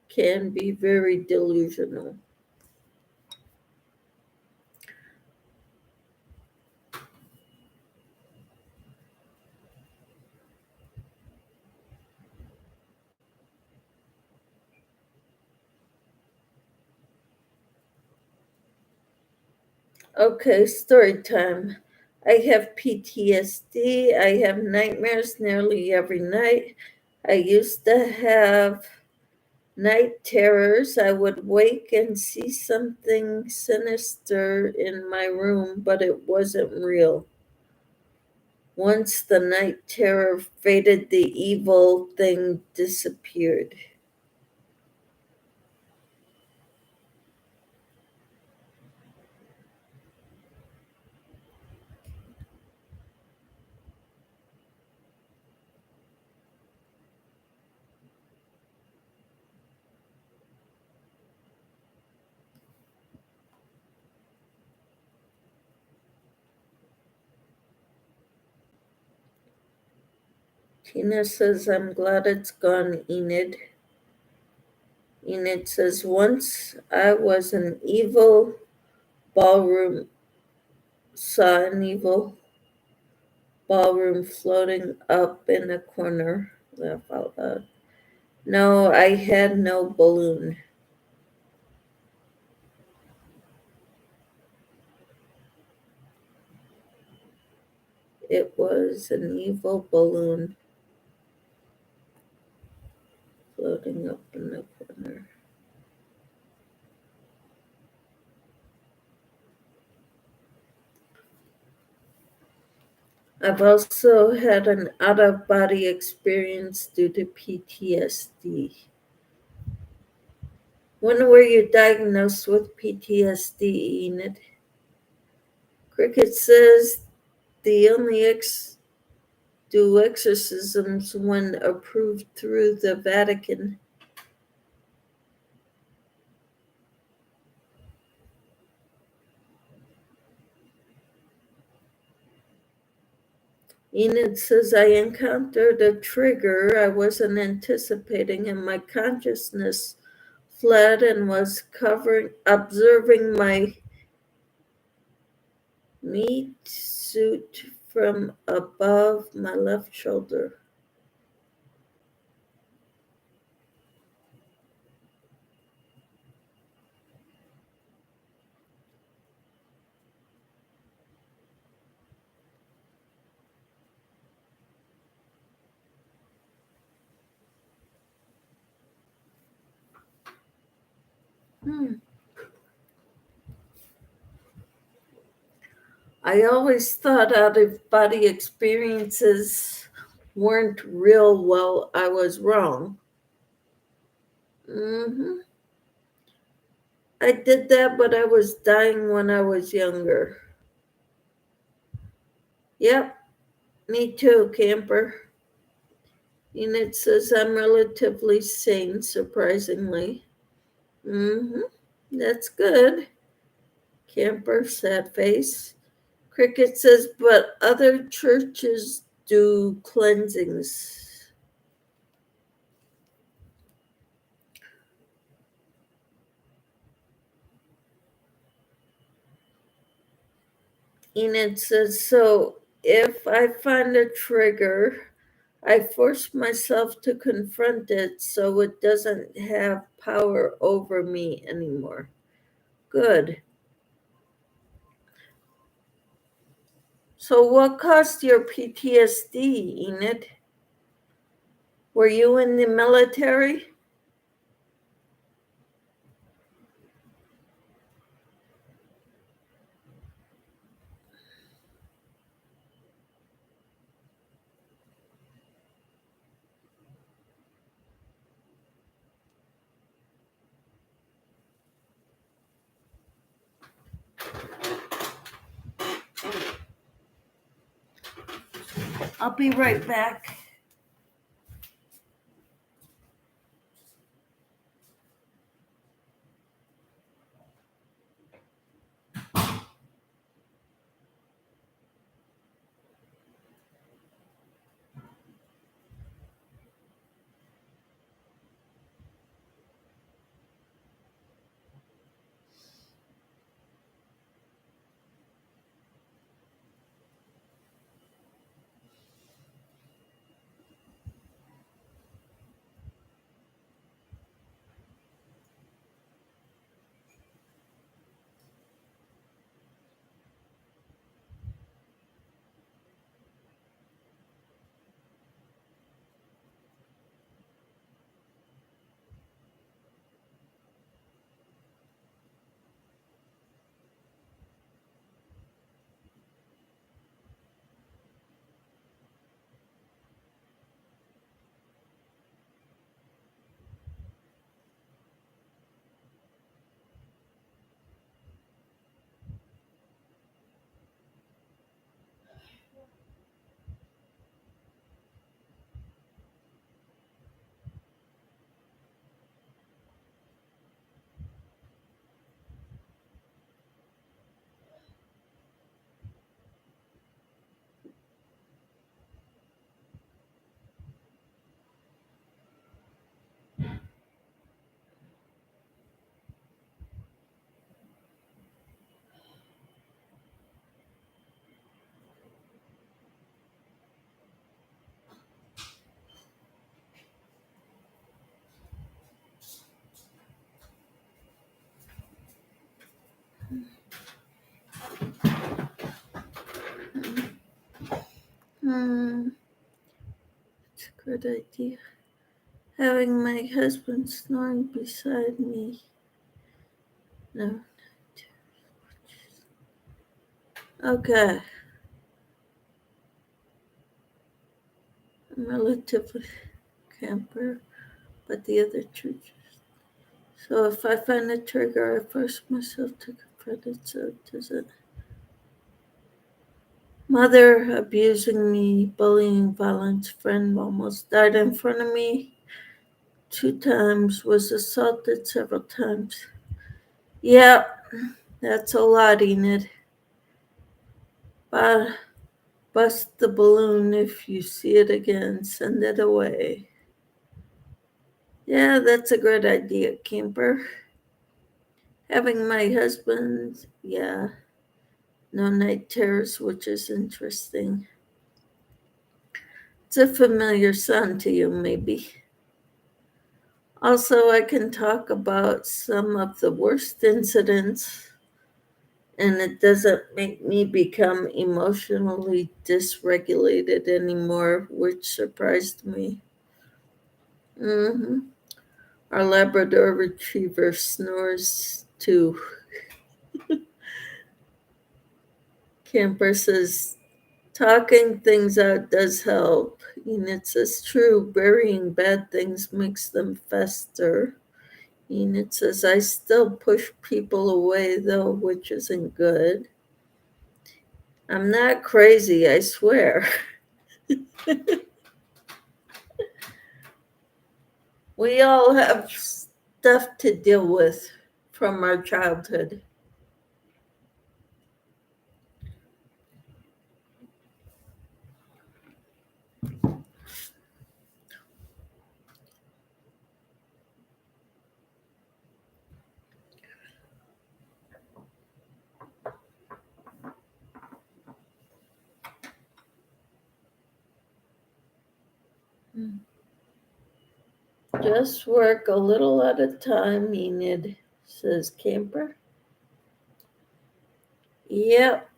can be very delusional. Okay, story time. I have PTSD. I have nightmares nearly every night. I used to have night terrors. I would wake and see something sinister in my room, but it wasn't real. Once the night terror faded, the evil thing disappeared. Tina says, I'm glad it's gone, Enid. Enid says, once I was an evil ballroom, saw an evil ballroom floating up in a corner. Laugh out loud. No, I had no balloon. It was an evil balloon floating up in the corner. I've also had an out-of-body experience due to PTSD. When were you diagnosed with PTSD, Enid? Cricket says the only do exorcisms when approved through the Vatican. Enid says, I encountered a trigger I wasn't anticipating, and my consciousness fled and was observing my meat suit from above my left shoulder. – I always thought out of body experiences weren't real. Well, I was wrong. I did that, but I was dying when I was younger. Yep, me too, camper. Enid says I'm relatively sane, surprisingly. That's good. Camper, sad face. Cricket says, but other churches do cleansings. Enid says, so if I find a trigger, I force myself to confront it so it doesn't have power over me anymore. Good. So, what caused your PTSD, Enid? Were you in the military? I'll be right back. It's a good idea. Having my husband snoring beside me. No. Okay. I'm relatively camper, but the other churches. So if I find a trigger, I force myself to confront it so it doesn't. Mother abusing me, bullying, violence, friend almost died in front of me 2 times, was assaulted several times. Yeah, that's a lot, Enid. But bust the balloon if you see it again, send it away. Yeah, that's a great idea, camper. Having my husband, yeah, no night terrors, which is interesting. It's a familiar sound to you, maybe. Also, I can talk about some of the worst incidents, and it doesn't make me become emotionally dysregulated anymore, which surprised me. hmm Our Labrador retriever snores too. Camper says, talking things out does help. Enid says, true, burying bad things makes them fester. Enid says, I still push people away though, which isn't good. I'm not crazy, I swear. We all have stuff to deal with from our childhood. Just work a little at a time, Enid, says Camper. Yep.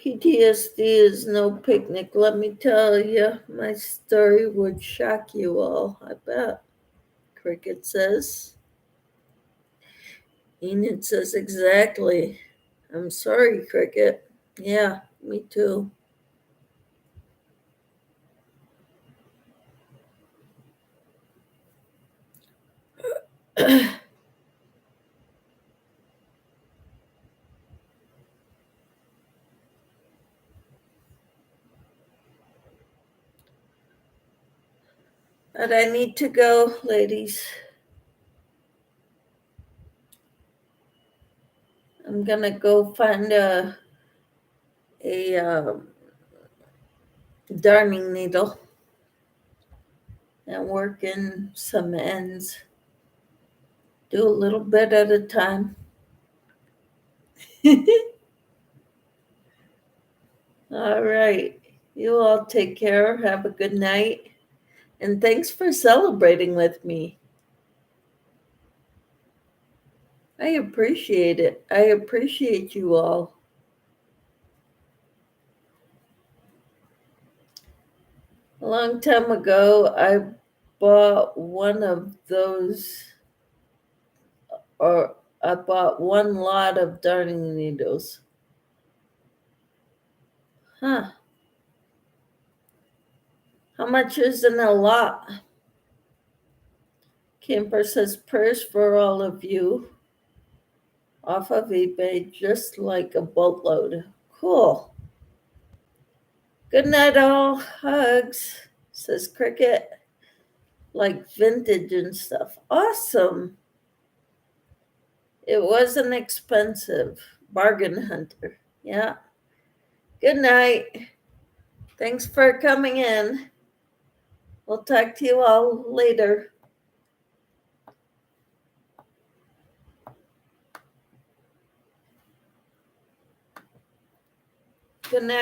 PTSD is no picnic, let me tell you. My story would shock you all, I bet. Cricket says. Enid says, exactly. I'm sorry, Cricket. Yeah, me too. But I need to go, ladies. I'm gonna go find a darning needle and work in some ends. Do a little bit at a time. All right. You all take care. Have a good night. And thanks for celebrating with me. I appreciate it. I appreciate you all. A long time ago, I bought one of those, or I bought one lot of darning needles. Huh. How much is in a lot? Camper says, prayers for all of you. Off of eBay, just like a boatload. Cool. Good night, all. Hugs, says Cricket. Like vintage and stuff. Awesome. It wasn't expensive. Bargain hunter. Yeah. Good night. Thanks for coming in. We'll talk to you all later. Good night.